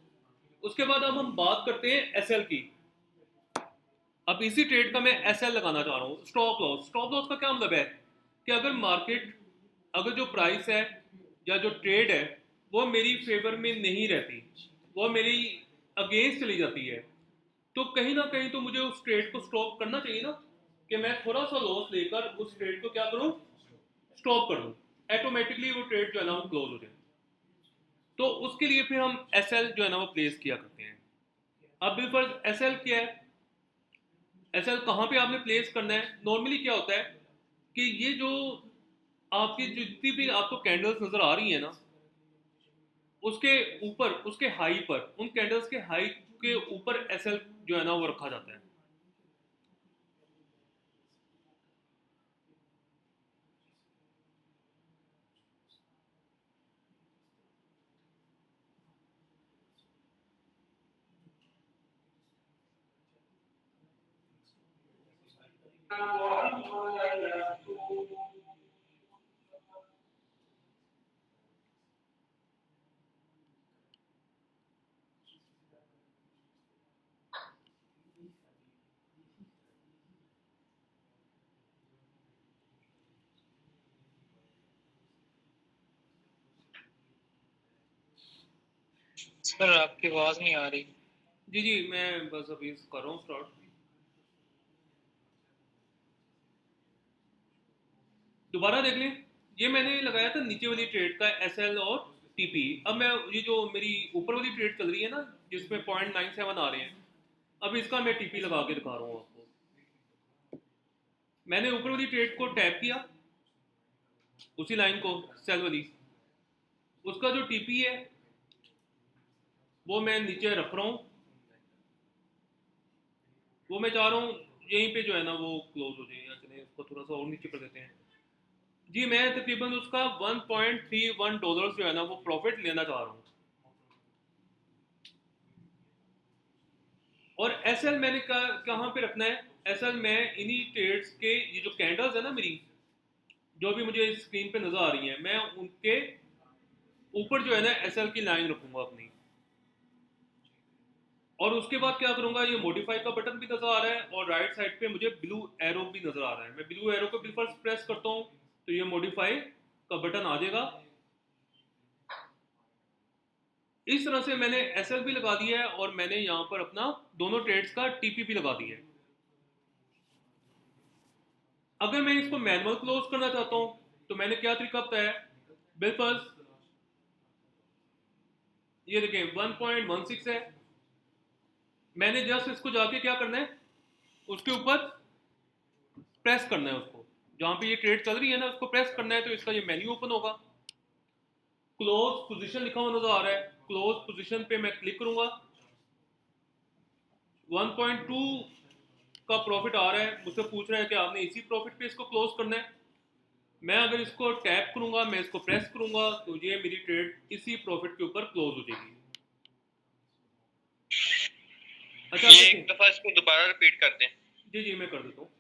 उसके बाद अब हम बात करते हैं एसएल की। अब इसी ट्रेड का मैं एसएल लगाना चाह रहा हूँ, स्टॉप लॉस। स्टॉप लॉस का क्या मतलब है कि अगर मार्केट, अगर जो प्राइस है या जो ट्रेड है वो मेरी फेवर में नहीं रहती, वो मेरी अगेंस्ट चली जाती है, तो कहीं ना कहीं तो मुझे उस ट्रेड को स्टॉप करना चाहिए ना, कि मैं थोड़ा सा लॉस लेकर उस ट्रेड को क्या करूं, स्टॉप कर दूं, ऑटोमेटिकली वो ट्रेड जो है ना वो क्लोज हो जाए। तो उसके लिए फिर हम एस एल जो है ना वो प्लेस किया करते हैं। अब बिल्कुल एस एल क्या है, एस एल कहाँ पे आपने प्लेस करना है। नॉर्मली क्या होता है कि ये जो आपकी जितनी भी आपको कैंडल्स नजर आ रही है ना, उसके ऊपर, उसके हाई पर, उन कैंडल्स के हाई के ऊपर एस एल जो है ना वो रखा जाता है। सर आपकी आवाज नहीं आ रही। जी जी, मैं बस अभी कर रहा हूँ स्टार्ट। दोबारा देख लें, ये मैंने लगाया था नीचे वाली ट्रेड का एसएल और टीपी। अब मैं ये जो मेरी ऊपर वाली ट्रेड चल रही है ना, जिसमें 0.97 आ रहे हैं, अब इसका मैं टीपी लगा के दिखा रहा हूँ आपको। मैंने ऊपर वाली ट्रेड को टैप किया, उसी लाइन को, सेल वाली, उसका जो टीपी है वो मैं नीचे रख रहा हूँ। वो मैं चाह रहा हूँ यहीं पे जो है ना वो क्लोज हो जाए, या चले उसको थोड़ा सा और नीचे कर देते हैं। जी मैं तकरीबन उसका $1.31 जो है ना वो प्रॉफिट लेना चाह रहा हूँ। और एसएल मैंने कहाँ पे रखना है? एसएल मैं इन्हीं ट्रेड्स के, ये जो कैंडल्स है ना मेरी, जो भी मुझे स्क्रीन पे नजर आ रही हैं, मैं उनके ऊपर जो है ना एसएल की लाइन रखूंगा अपनी। और उसके बाद क्या करूंगा, ये मॉडिफाई का बटन भी नजर आ रहा है और राइट साइड पे मुझे ब्लू एरो भी नजर आ रहा है। मैं ब्लू एरो को बिल्कुल प्रेस करता हूँ तो ये मॉडिफाई का बटन आ जाएगा। इस तरह से मैंने एसएल भी लगा दिया है और मैंने यहाँ पर अपना दोनों ट्रेड्स का टीपी भी लगा दिया है। अगर मैं इसको मैनुअल क्लोज करना चाहता हूँ तो मैंने क्या तरीका बताया है? बिल्कुल ये देखें 1.16 है। मैंने जस्ट इसको जाके क्या करना है, उसके ऊपर प्रेस करना है, उसको जहां पे ये ट्रेड चल रही है ना उसको प्रेस करना है, तो इसका ये मेन्यू ओपन होगा। क्लोज पोजीशन लिखा हुआ नजर आ रहा है, क्लोज पोजीशन पे मैं क्लिक करूंगा। 1.2 का प्रॉफिट आ रहा है, मुझसे पूछ रहा है कि आपने इसी प्रॉफिट पे इसको क्लोज करना है। मैं अगर इसको टैप करूंगा, मैं इसको प्रेस करूंगा, तो ये मेरी ट्रेड इसी प्रॉफिट के ऊपर क्लोज हो जाएगी। अच्छा ये एक दफा इसको दोबारा रिपीट कर दें। जी जी मैं कर देता हूँ।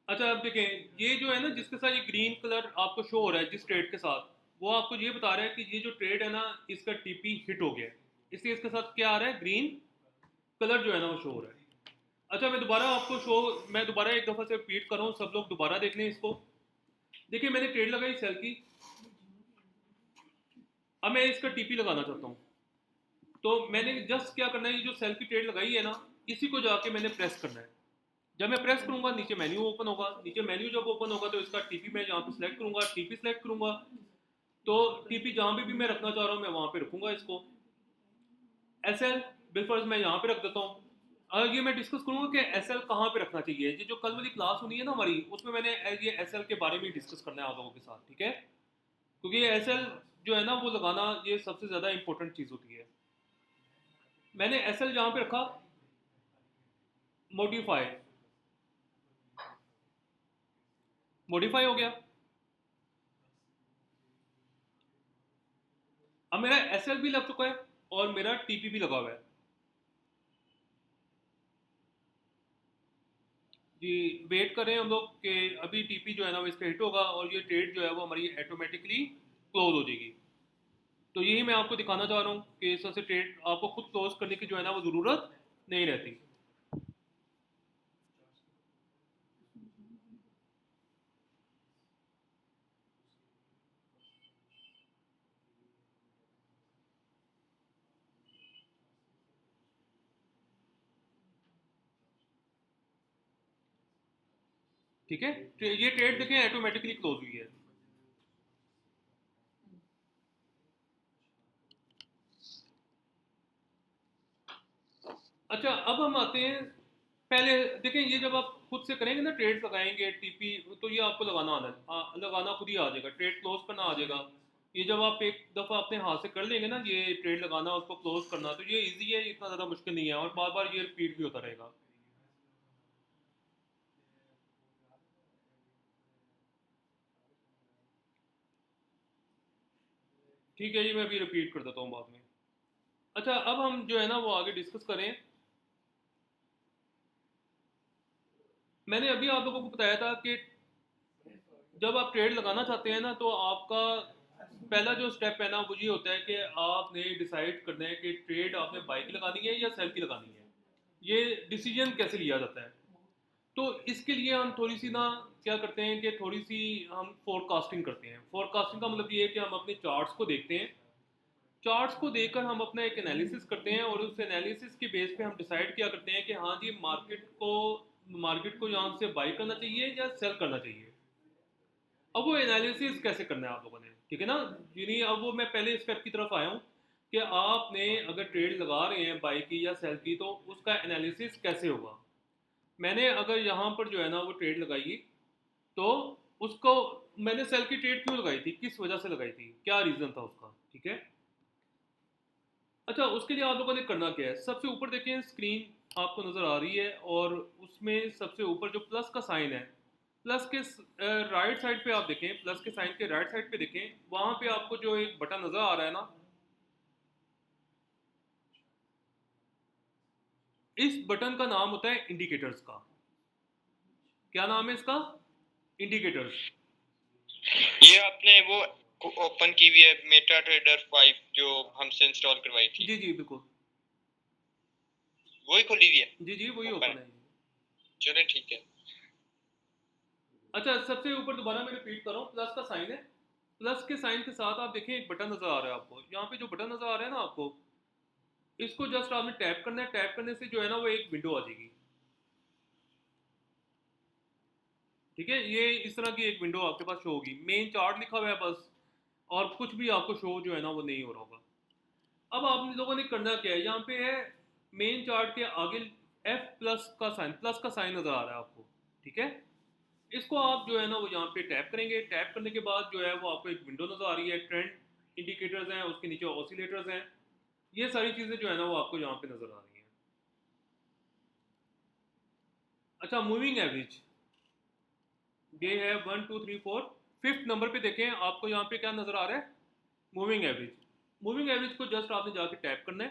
अच्छा अब देखें, ये जो है ना जिसके साथ ये ग्रीन कलर आपको शो हो रहा है जिस ट्रेड के साथ, वो आपको ये बता रहा है कि ये जो ट्रेड है ना इसका टीपी हिट हो गया है, इसलिए इसके साथ क्या आ रहा है, ग्रीन कलर जो है ना वो शो हो रहा है। अच्छा मैं दोबारा एक दफ़ा से रिपीट कर रहा हूँ, सब लोग दोबारा देख लें इसको। देखिए मैंने ट्रेड लगाई सेल की, अब मैं इसका टीपी लगाना चाहता हूँ। तो मैंने जस्ट क्या करना है, ये जो सेल की ट्रेड लगाई है ना इसी को जाके मैंने प्रेस करना है। जब मैं प्रेस करूंगा नीचे मेन्यू ओपन होगा, नीचे मेन्यू जब ओपन होगा तो इसका टीपी मैं यहाँ पे सिलेक्ट करूंगा, टीपी सिलेक्ट करूंगा, तो टीपी जहाँ पे भी मैं रखना चाह रहा हूँ मैं वहाँ पे रखूंगा इसको। एसएल बिल्कुल मैं यहाँ पे रख देता हूँ। और ये मैं डिस्कस करूंगा कि एसएल कहाँ पे रखना चाहिए। ये जो कल वाली क्लास होनी है ना हमारी, उसमें मैंने ये एसएल के बारे में डिस्कस करना है आप लोगों के साथ, ठीक है? क्योंकि ये एसएल जो है ना वो लगाना ये सबसे ज़्यादा इंपॉर्टेंट चीज़ होती है। मैंने एसएल जहाँ पे रखा, मॉडिफाई, मॉडिफाई हो गया। अब मेरा एसएल भी लग चुका है और मेरा टीपी भी लगा हुआ है। जी वेट करें हम लोग कि अभी टीपी जो है ना वो इसका हिट होगा और ये ट्रेड जो है वो हमारी ऑटोमेटिकली क्लोज हो जाएगी। तो यही मैं आपको दिखाना चाह रहा हूँ कि इस तरह से ट्रेड आपको खुद क्लोज करने की जो है ना वो ज़रूरत नहीं रहती। ठीक है, ये ट्रेड देखें ऑटोमेटिकली क्लोज हुई है। अच्छा अब हम आते हैं, पहले देखें ये जब आप खुद से करेंगे ना, ट्रेड लगाएंगे टीपी, तो ये आपको लगाना आना लगाना खुद ही आ जाएगा, ट्रेड क्लोज करना आ जाएगा। ये जब आप एक दफ़ा अपने हाथ से कर लेंगे ना ये ट्रेड लगाना उसको क्लोज करना, तो ये इजी है, इतना ज़्यादा मुश्किल नहीं है और बार बार ये रिपीट भी होता रहेगा। ठीक है, ये मैं अभी रिपीट कर देता हूँ बाद में। अच्छा अब हम जो है ना वो आगे डिस्कस करें मैंने अभी आप लोगों को बताया था कि जब आप ट्रेड लगाना चाहते हैं ना, तो आपका पहला जो स्टेप है ना वो ये होता है कि आपने डिसाइड करना है कि ट्रेड आपने बाई की लगानी है या सेल की लगानी है। ये डिसीजन कैसे लिया जाता है? तो इसके लिए हम थोड़ी सी ना क्या करते हैं कि थोड़ी सी हम फोरकास्टिंग करते हैं। फोरकास्टिंग का मतलब ये है कि हम अपने चार्ट्स को देखते हैं, चार्ट्स को देखकर हम अपना एक एनालिसिस करते हैं और उस एनालिसिस के बेस पे हम डिसाइड क्या करते हैं कि हाँ जी मार्केट को यहाँ से बाई करना चाहिए या सेल करना चाहिए। अब वो एनालिसिस कैसे करना है आप लोगों ने, ठीक है ना? यानी अब वो मैं पहले स्टेप की तरफ आया हूँ कि आपने अगर ट्रेड लगा रहे हैं बाई की या सेल की, तो उसका एनालिसिस कैसे होगा। मैंने अगर यहाँ पर जो है ना वो ट्रेड लगाई, तो उसको मैंने सेल की ट्रेड क्यों लगाई थी, किस वजह से लगाई थी, क्या रीज़न था उसका, ठीक है। अच्छा, उसके लिए आप लोगों ने करना क्या है, सबसे ऊपर देखें स्क्रीन आपको नज़र आ रही है और उसमें सबसे ऊपर जो प्लस का साइन है, प्लस के राइट साइड पे आप देखें, प्लस के साइन के राइट साइड पे देखें, वहाँ पे आपको जो एक बटन नज़र आ रहा है ना, इस बटन का नाम होता है इंडिकेटर्स का। क्या नाम है इसका? इंडिकेटर्स। ये आपने वो ओपन की हुई है मेटा ट्रेडर 5 जो हमसे इंस्टॉल करवाई थी, जी जी बिल्कुल, वही खोली हुई है? जी जी वही ओपन ओपन है, है। चलो ठीक है। अच्छा, सबसे ऊपर दोबारा मैं रिपीट कर रहा हूँ, प्लस का साइन है, प्लस के साइन के साथ आप देखें एक बटन नज़र आ रहा है आपको, यहाँ पे जो बटन नज़र आ रहा है ना आपको, इसको जस्ट आपने टैप करना है, टैप करने से जो है ना वो एक विंडो आ जाएगी, ठीक है। ये इस तरह की एक विंडो आपके पास शो होगी, मेन चार्ट लिखा हुआ है बस, और कुछ भी आपको शो जो है ना वो नहीं हो रहा होगा। अब आप लोगों ने करना क्या है, यहाँ पे है मेन चार्ट के आगे एफ प्लस का साइन नज़र आ रहा है आपको, ठीक है। इसको आप जो है ना वो यहाँ पे टैप करेंगे, टैप करने के बाद जो है वो आपको एक विंडो नज़र आ रही है, ट्रेंड इंडिकेटर्स हैं, उसके नीचे ऑसिलेटर्स हैं, ये सारी चीज़ें जो है ना वो आपको यहाँ पे नज़र आ रही हैं। अच्छा, मूविंग एवरेज, ये है 1 2 3 4, फिफ्थ नंबर पे देखें, आपको यहाँ पे क्या नज़र आ रहा है, मूविंग एवरेज। मूविंग एवरेज को जस्ट आपने जाके टैप करना है,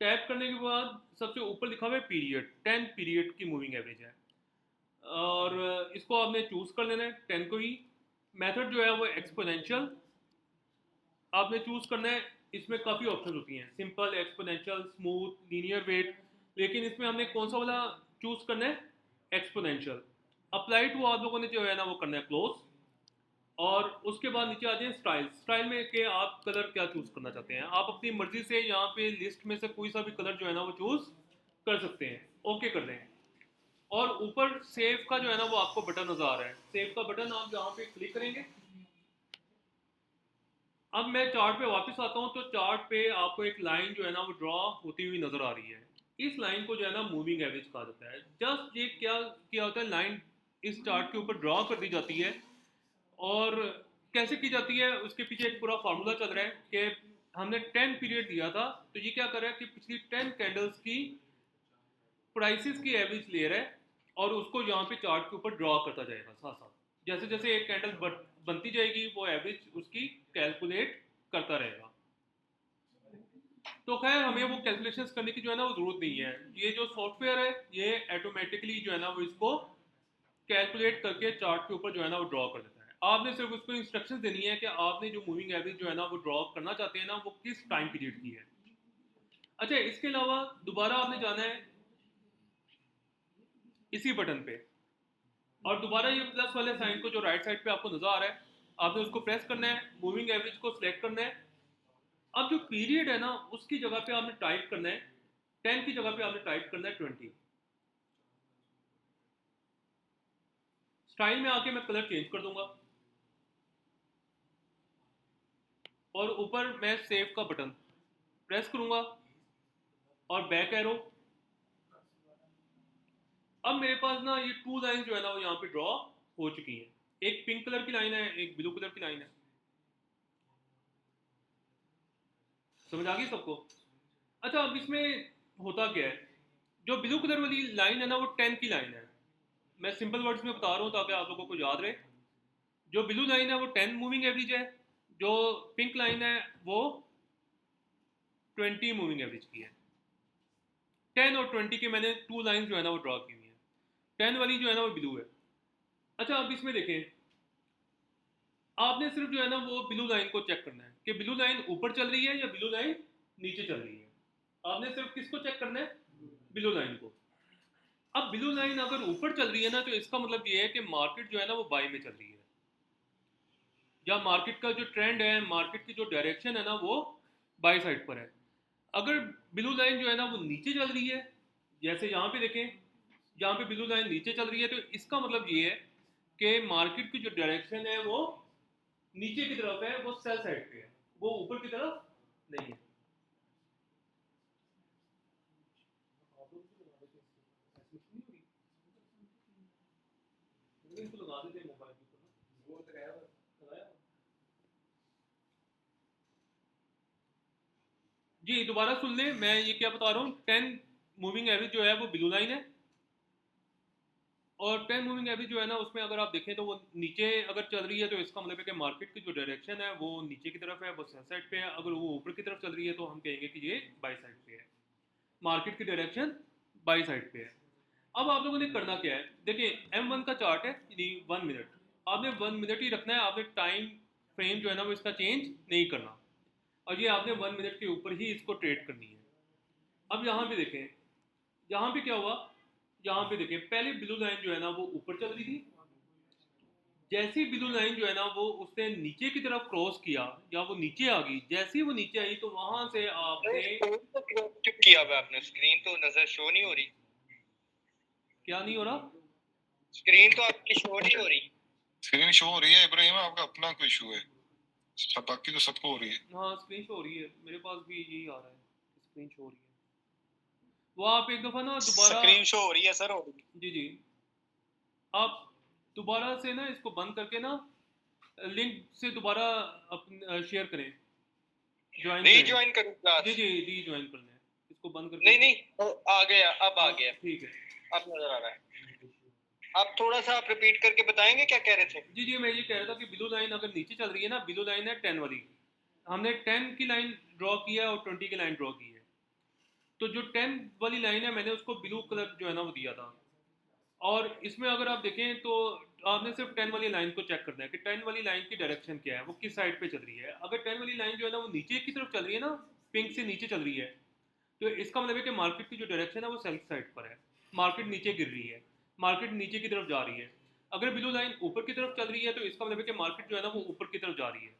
टैप करने के बाद सबसे ऊपर लिखा हुआ है पीरियड, 10 पीरियड की मूविंग एवरेज है, और इसको आपने चूज़ कर लेना है 10 को ही। मेथड जो है वो एक्सपोनेंशियल आपने चूज़ करना है, इसमें काफ़ी ऑप्शन होती हैं, simple, exponential, smooth, linear weight, लेकिन इसमें हमने कौन सा वाला चूज़ करना है, एक्सपोनेंशियल। अप्लाई टू आप लोगों ने जो है ना वो करना है क्लोज, और उसके बाद नीचे आ जाए स्टाइल, स्टाइल में कि आप कलर क्या चूज़ करना चाहते हैं, आप अपनी मर्जी से यहाँ पे लिस्ट में से कोई सा भी कलर जो है ना वो चूज़ कर सकते हैं, ओके कर दें। और ऊपर सेव का जो है ना वो आपको बटन नज़र आ रहा है, सेव का बटन आप यहाँ पे क्लिक करेंगे। अब मैं चार्ट पे वापस आता हूँ, तो चार्ट पे आपको एक लाइन जो है ना वो ड्रॉ होती हुई नज़र आ रही है, इस लाइन को जो है ना मूविंग एवरेज कहा जाता है। जस्ट ये क्या किया होता है, लाइन इस चार्ट के ऊपर ड्रॉ कर दी जाती है, और कैसे की जाती है उसके पीछे एक पूरा फार्मूला चल रहा है कि हमने 10 पीरियड दिया था, तो ये क्या कर रहा है कि पिछली 10 कैंडल्स की प्राइसेस की एवरेज ले रहा है, और उसको यहाँ पे चार्ट के ऊपर ड्रॉ करता जाएगा साथ साथ, जैसे जैसे एक कैंडल बनती जाएगी वो एवरेज उसकी कैलकुलेट करता रहेगा। तो खैर हमें वो कैलकुलेशंस करने की जो है ना वो ज़रूरत नहीं है, ये जो सॉफ्टवेयर है ये ऑटोमेटिकली जो है ना वो इसको कैलकुलेट करके चार्ट के ऊपर जो है ना वो ड्रॉ कर देता है। आपने सिर्फ उसको इंस्ट्रक्शंस देनी है कि आपने जो मूविंग एवरेज जो है ना वो ड्रॉ करना चाहते हैं ना वो किस टाइम पीरियड की है। अच्छा, इसके अलावा दोबारा आपने जाना है इसी बटन पे, और दोबारा ये प्लस वाले साइन को जो राइट साइड पे आपको नजर आ रहा है, आपने उसको प्रेस करना है, मूविंग एवरेज को सिलेक्ट करना है। अब जो पीरियड है ना उसकी जगह पे आपने टाइप करना है, 10 की जगह पे आपने टाइप करना है 20। स्टाइल में आके मैं कलर चेंज कर दूंगा, और ऊपर मैं सेव का बटन प्रेस करूंगा और बैक एरो। अब मेरे पास ना ये 2 लाइन जो है ना वो यहाँ पे ड्रॉ हो चुकी हैं, एक पिंक कलर की लाइन है, एक ब्लू कलर की लाइन है। समझ आ गई सबको? अच्छा, अब इसमें होता क्या है, जो ब्लू कलर वाली लाइन है ना वो 10 की लाइन है, मैं सिंपल वर्ड्स में बता रहा हूँ ताकि आप लोगों को याद रहे। जो ब्लू लाइन है वो 10 मूविंग एवरेज है, जो पिंक लाइन है वो 20 मूविंग एवरेज की है। 10 और 20 की मैंने 2 लाइन जो है ना वो ड्रॉ की हुई है। 10 वाली जो है ना वो ब्लू है। अच्छा अब इसमें देखें, आपने सिर्फ जो है ना वो ब्लू लाइन को चेक करना है कि ब्लू लाइन ऊपर चल रही है या ब्लू लाइन नीचे चल रही है। आपने सिर्फ किसको चेक करना है? ब्लू लाइन को। अब ब्लू लाइन अगर ऊपर चल रही है ना, तो इसका मतलब ये है कि मार्केट जो है ना वो बाई में चल रही है, या मार्केट का जो ट्रेंड है, मार्केट की जो डायरेक्शन है ना वो बाई साइड पर है। अगर ब्लू लाइन जो है ना वो नीचे चल रही है, जैसे यहाँ पे देखें, यहाँ पे ब्लू लाइन नीचे चल रही है, तो इसका मतलब ये है कि मार्केट की जो डायरेक्शन है वो नीचे की तरफ है, वो सेल साइड पे है, वो ऊपर की तरफ नहीं है। लगा देते हैं मोबाइल के ऊपर। जी दोबारा सुन लें, मैं ये क्या बता रहा हूँ। 10 मूविंग एवरेज जो है वो ब्लू लाइन है, और 10 मूविंग एवरेज जो है ना उसमें अगर आप देखें तो वो नीचे अगर चल रही है, तो इसका मतलब है कि मार्केट की जो डायरेक्शन है वो नीचे की तरफ है, वो सेल साइड पे है। अगर वो ऊपर की तरफ चल रही है तो हम कहेंगे कि ये बाई साइड पे है, मार्केट की डायरेक्शन बाई साइड पे है। अब आप लोगों ने करना क्या है, देखिए M1 का चार्ट है, यानी 1 मिनट, आपने 1 मिनट ही रखना है, आपने टाइम फ्रेम जो है ना वो इसका चेंज नहीं करना, और ये आपने 1 मिनट के ऊपर ही इसको ट्रेड करनी है। अब यहाँ पे देखें, यहाँ पे क्या हुआ, यहाँ पे देखें पहले ब्लू लाइन जो है ना वो ऊपर चल रही थी, जैसी ब्लू लाइन जो है ना वो उसने नीचे की तरफ क्रॉस किया या वो नीचे आ गई, जैसी वो नीचे आई तो वहां से आपने किया हुआ आपने, स्क्रीन तो नजर शो नहीं हो रही, क्या नहीं हो रहा, स्क्रीन तो आपकी शो नहीं हो रही। स्क्रीन शो हो रही है इब्राहिम, आपका अपना कोई इशू है, सब बाकी तो सबको हो रही है। हाँ स्क्रीन शो हो रही है, मेरे पास भी यही आ रहा है, स्क्रीन शो हो रही है। वो आप एक दफा ना दोबारा, स्क्रीन शो हो रही है सर, हो रही है। जी जी, आप दोबारा से ना इसको बंद करके ना लिंक से दोबारा शेयर करें, ज्वाइन करें। रीज्वाइन करूं क्लास? जी जी रीज्वाइन करना है, इसको बंद करके। नहीं नहीं, आ गया, अब आ गया, ठीक है। अब नजर आ रहा है। आप थोड़ा सा आप रिपीट करके बताएंगे क्या कह रहे थे? जी जी, मैं ये कह रहा था कि ब्लू लाइन अगर नीचे चल रही है ना, ब्लू लाइन है 10 वाली, हमने 10 की लाइन ड्रॉ की है और 20 की लाइन ड्रॉ की है, तो जो 10 वाली लाइन है मैंने उसको ब्लू कलर जो है ना वो दिया था। और इसमें अगर आप देखें तो आपने सिर्फ 10 वाली लाइन को चेक करना है कि 10 वाली लाइन की डायरेक्शन क्या है, वो किस साइड पे चल रही है। अगर 10 वाली लाइन जो है ना वो नीचे की तरफ चल रही है ना, पिंक से नीचे चल रही है, तो इसका मतलब है कि मार्केट की जो डायरेक्शन है वो सेल साइड पर है, मार्केट नीचे गिर रही है, मार्केट नीचे की तरफ जा रही है। अगर ब्लू लाइन ऊपर की तरफ चल रही है तो इसका मतलब है कि मार्केट जो है ना वो ऊपर की तरफ जा रही है।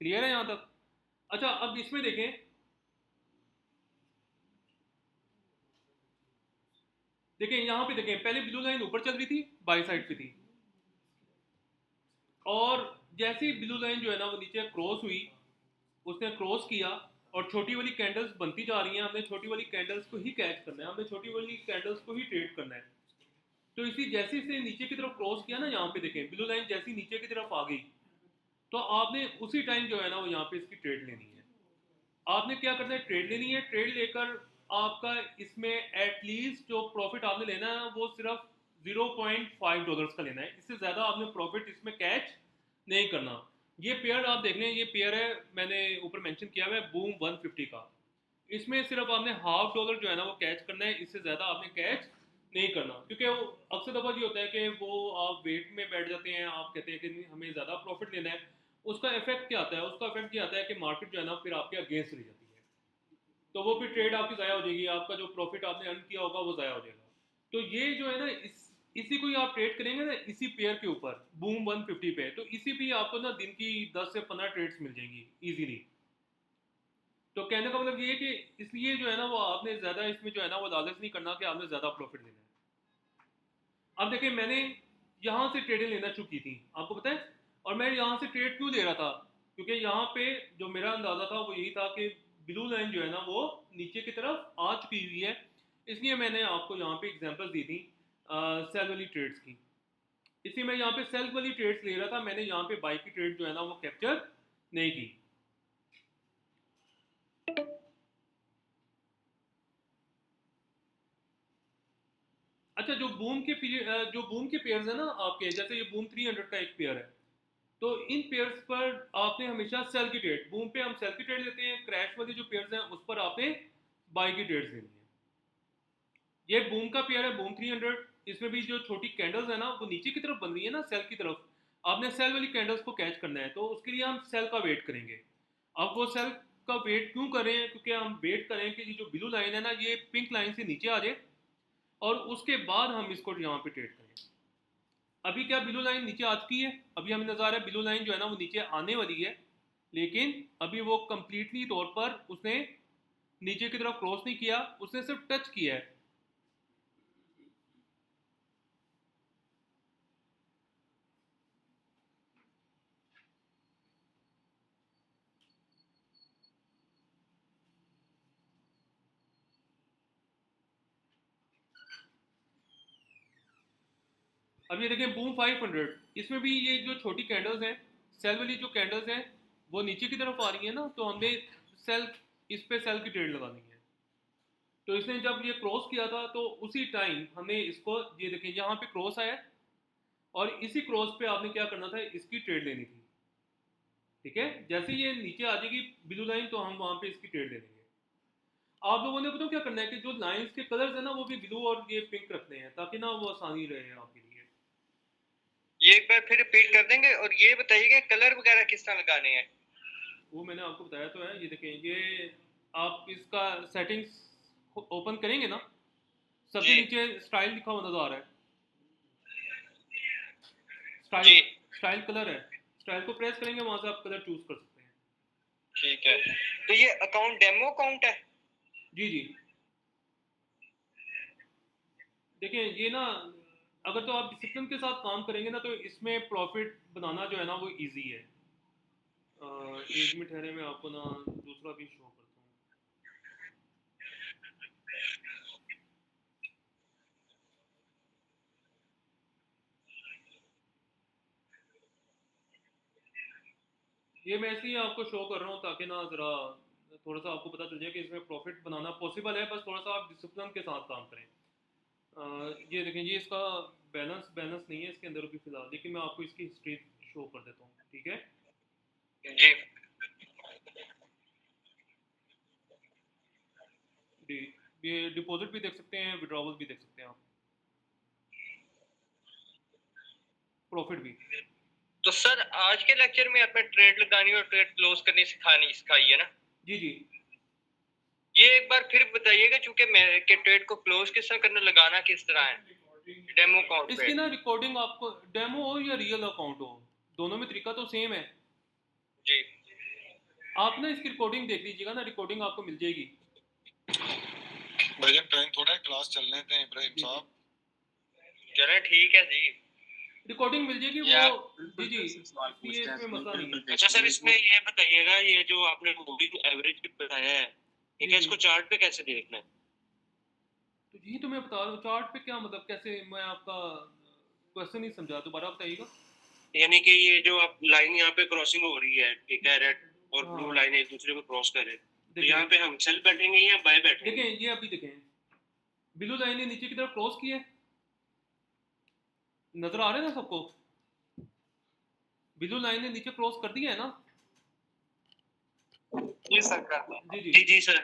क्लियर है यहाँ तक? अच्छा अब इसमें देखें, देखें यहाँ पे देखें, पहले ब्लू लाइन ऊपर चल रही थी, बाई साइड पे थी, और जैसे ही ब्लू लाइन जो है ना वो नीचे क्रॉस हुई, उसने क्रॉस किया और छोटी वाली कैंडल्स बनती जा रही हैं, हमने छोटी वाली कैंडल्स को ही कैच करना है, हमने छोटी वाली कैंडल्स को ही ट्रेड करना है। तो इसी जैसे इसने नीचे की तरफ क्रॉस किया ना, यहाँ पे देखें ब्लू लाइन जैसी नीचे की तरफ आ गई, तो आपने उसी टाइम जो है ना वो यहाँ पे इसकी ट्रेड लेनी है। आपने क्या करना है, ट्रेड लेनी है। ट्रेड लेकर आपका इसमें एटलीस्ट जो प्रॉफिट आपने लेना है वो सिर्फ $0.5 का लेना है, इससे ज़्यादा आपने प्रॉफिट इसमें कैच नहीं करना। ये पेयर आप देख लें, ये पेयर है, मैंने ऊपर मेंशन किया हुआ है बूम 150 का, इसमें सिर्फ आपने $0.5 जो है ना वो कैच करना है, इससे ज़्यादा आपने कैच नहीं करना, क्योंकि वो अक्सर दफ़ा ये होता है कि वो आप वेट में बैठ जाते हैं, आप कहते हैं कि हमें ज़्यादा प्रॉफिट लेना है, उसका इफेक्ट क्या आता है, उसका इफेक्ट ये आता है कि मार्केट जो है ना फिर आपके अगेंस्ट रह जाती है, तो वो फिर ट्रेड आपकी ज़ाया हो जाएगी, आपका जो प्रॉफिट आपने अर्न किया होगा वो ज़ाया हो जाएगा। तो ये जो है ना इसी को ही आप ट्रेड करेंगे ना, इसी पेयर के ऊपर बूम 150 पे, तो इसी पे आपको ना दिन की 10 से 15 ट्रेड्स मिल जाएंगी इजीली। तो कहने का मतलब ये है कि इसलिए जो है ना वो आपने ज़्यादा इसमें जो है ना वो लालच नहीं करना कि आपने ज़्यादा प्रॉफिट लेना है। अब देखिए मैंने यहाँ से ट्रेडें लेना शुरू की थी, आपको पता है, और मैं यहाँ से ट्रेड क्यों ले रहा था, क्योंकि यहाँ पे जो मेरा अंदाज़ा था वो यही था कि ब्लू लाइन जो है ना वो नीचे की तरफ आ चुकी हुई है, इसलिए मैंने आपको यहाँ पे एग्जांपल दी थी सेल वाली ट्रेड्स की। इसलिए मैं यहाँ पे सेल वाली ट्रेड्स ले रहा था, मैंने यहाँ पे बाई की ट्रेड जो है ना वो कैप्चर नहीं की। अच्छा जो बूम के पेयर्स है ना आपके, जैसे ये बूम 300 का एक पेयर है, तो इन पेयर्स पर आपने हमेशा सेल की ट्रेड, बूम पे हम सेल की ट्रेड लेते हैं, क्रैश वाले जो पेयर्स हैं उस पर आपने बाई की ट्रेड्स लेनी है। ये बूम का पेयर है, बूम 300। इसमें भी जो छोटी कैंडल्स है ना वो नीचे की तरफ बन रही है ना सेल की तरफ, आपने सेल वाली कैंडल्स को कैच करना है, तो उसके लिए हम सेल का वेट करेंगे। अब वो सेल का वेट क्यों कर रहे हैं, क्योंकि हम वेट करें कि ये जो ब्लू लाइन है ना ये पिंक लाइन से नीचे आ जाए और उसके बाद हम इसको यहाँ पे ट्रेड करें। अभी क्या ब्लू लाइन नीचे आ चुकी है, अभी हमें नजर आ रहा है ब्लू लाइन जो है ना वो नीचे आने वाली है, लेकिन अभी वो कंप्लीटली तौर पर उसने नीचे की तरफ क्रॉस नहीं किया, उसने सिर्फ टच किया है। अब ये देखें बूम 500, इसमें भी ये जो छोटी कैंडल्स हैं, सेल वाली जो कैंडल्स हैं वो नीचे की तरफ आ रही है ना, तो हमने सेल, इस पे सेल की ट्रेड लगानी है। तो इसने जब ये क्रॉस किया था तो उसी टाइम हमने इसको, ये देखें यहाँ पे क्रॉस आया और इसी क्रॉस पे आपने क्या करना था, इसकी ट्रेड लेनी थी। ठीक है, जैसे ये नीचे आ जाएगी ब्लू लाइन तो हम वहाँ पे इसकी ट्रेड ले लेंगे। आप लोगों ने बताओ क्या करना है कि जो लाइंस के कलर्स है ना वो भी ब्लू और ये पिंक रखने हैं, ताकि ना वो आसानी रहे आपके लिए। ये एक बार फिर रिपीट कर देंगे और ये बताइएगा कलर वगैरह किस तरह लगाने हैं। वो मैंने आपको बताया तो है, ये देखें, ये आप इसका सेटिंग्स ओपन करेंगे ना, सबसे जी नीचे स्टाइल लिखा हुआ नजर आ रहा है, जी स्टाइल, स्टाइल कलर है, स्टाइल को प्रेस करेंगे, वहां से आप कलर चूज कर सकते हैं। ठीक है, तो ये अकाउंट डेमो अकाउंट है। जी जी, देखिए ये ना, अगर तो आप डिसिप्लिन के साथ काम करेंगे ना तो इसमें प्रॉफिट बनाना जो है ना वो इजी है। एक मिनट ठहरे, मैं आपको ना दूसरा भी शो करता हूँ। ये मैं इसलिए आपको शो कर रहा हूँ ताकि ना ज़रा थोड़ा सा आपको पता चल जाए कि इसमें प्रॉफिट बनाना पॉसिबल है, बस थोड़ा सा आप डिसिप्लिन के साथ काम करें। ये देखें, ये इसका बैलेंस बैलेंस नहीं है इसके अंदर अभी फ़िलहाल, लेकिन मैं आपको इसकी हिस्ट्री शो कर देता हूँ। ठीक है जी जी, ये डिपॉजिट भी देख सकते हैं, विड्रॉवल भी देख सकते हैं आप, प्रॉफिट भी। तो सर आज के लेक्चर में आपने ट्रेड लगानी और ट्रेड क्लोज करनी सिखाई है ना। जी जी, ये एक बार फिर बताइएगा, चूंकि मैं के ट्रेड को क्लोज किस तरह करना, लगाना किस तरह है डेमो अकाउंट पे। इसकी ना रिकॉर्डिंग आपको, डेमो हो या रियल अकाउंट हो, दोनों में तरीका तो सेम है। जी आप ना इसकी रिकॉर्डिंग देख लीजिएगा ना, रिकॉर्डिंग आपको मिल जाएगी। भजन टाइम थोड़ा है, क्लास चलने दें इब्राहिम जी साहब। चलो ठीक है जी। रिकॉर्डिंग मिल जाएगी या वो। जी जी, इसलिए इसमें मसला नहीं है। अच्छा सर, इसमें ये बताइएगा, ये जो आपने मूविंग एवरेज बताया है, ठीक है, जी इसको जी, चार्ट पे कैसे देखना है? तो यही तो मैं बता रहा हूँ, चार्ट पे क्या मतलब, कैसे, मैं आपका क्वेश्चन नहीं समझा, दोबारा बताइएगा। यानी कि ये जो आप लाइन यहाँ पे क्रॉसिंग हो रही है, ठीक है, रेड और ब्लू हाँ, लाइन एक दूसरे को क्रॉस करे, तो देखें यहाँ पे हम सेल बैठेंगे या बाय बैठेंगे? देखें, ये अभी देखें, ब्लू लाइन ने नीचे की तरफ क्रॉस की है, नजर आ रहा है ना सबको, ब्लू लाइन ने नीचे क्रॉस कर दिया है ना। जी सर, कर जी जी, जी जी सर।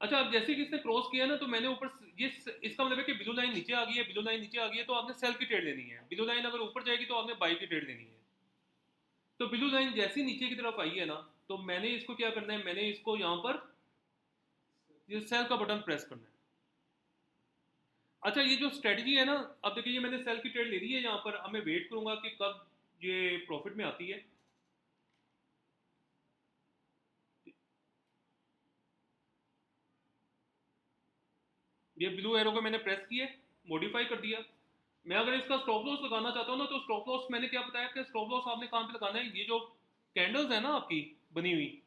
अच्छा, अब जैसे कि इसने क्रॉस किया ना तो मैंने ऊपर ये, इसका मतलब है कि ब्लू लाइन नीचे आ गई है, ब्लू लाइन नीचे आ गई है तो आपने सेल की ट्रेड लेनी है, ब्लू लाइन अगर ऊपर जाएगी तो आपने बाई की ट्रेड लेनी है। तो ब्लू लाइन जैसी नीचे की तरफ आई है ना, तो मैंने इसको क्या करना है, मैंने इसको यहाँ पर ये सेल का बटन प्रेस करना है। अच्छा, ये जो स्ट्रेटजी है ना, अब देखिए ये मैंने सेल की ट्रेड ले ली है यहाँ पर, अब मैं वेट करूंगा कि कब ये प्रॉफिट में आती है। ये ब्लू एरो को मैंने प्रेस किया, मॉडिफाई कर दिया। मैं अगर इसका स्टॉप लॉस लगाना चाहता हूँ ना, तो स्टॉप लॉस मैंने क्या बताया कि स्टॉप लॉस आपने कहाँ पे लगाना है, ये जो कैंडल्स है ना आपकी बनी हुई,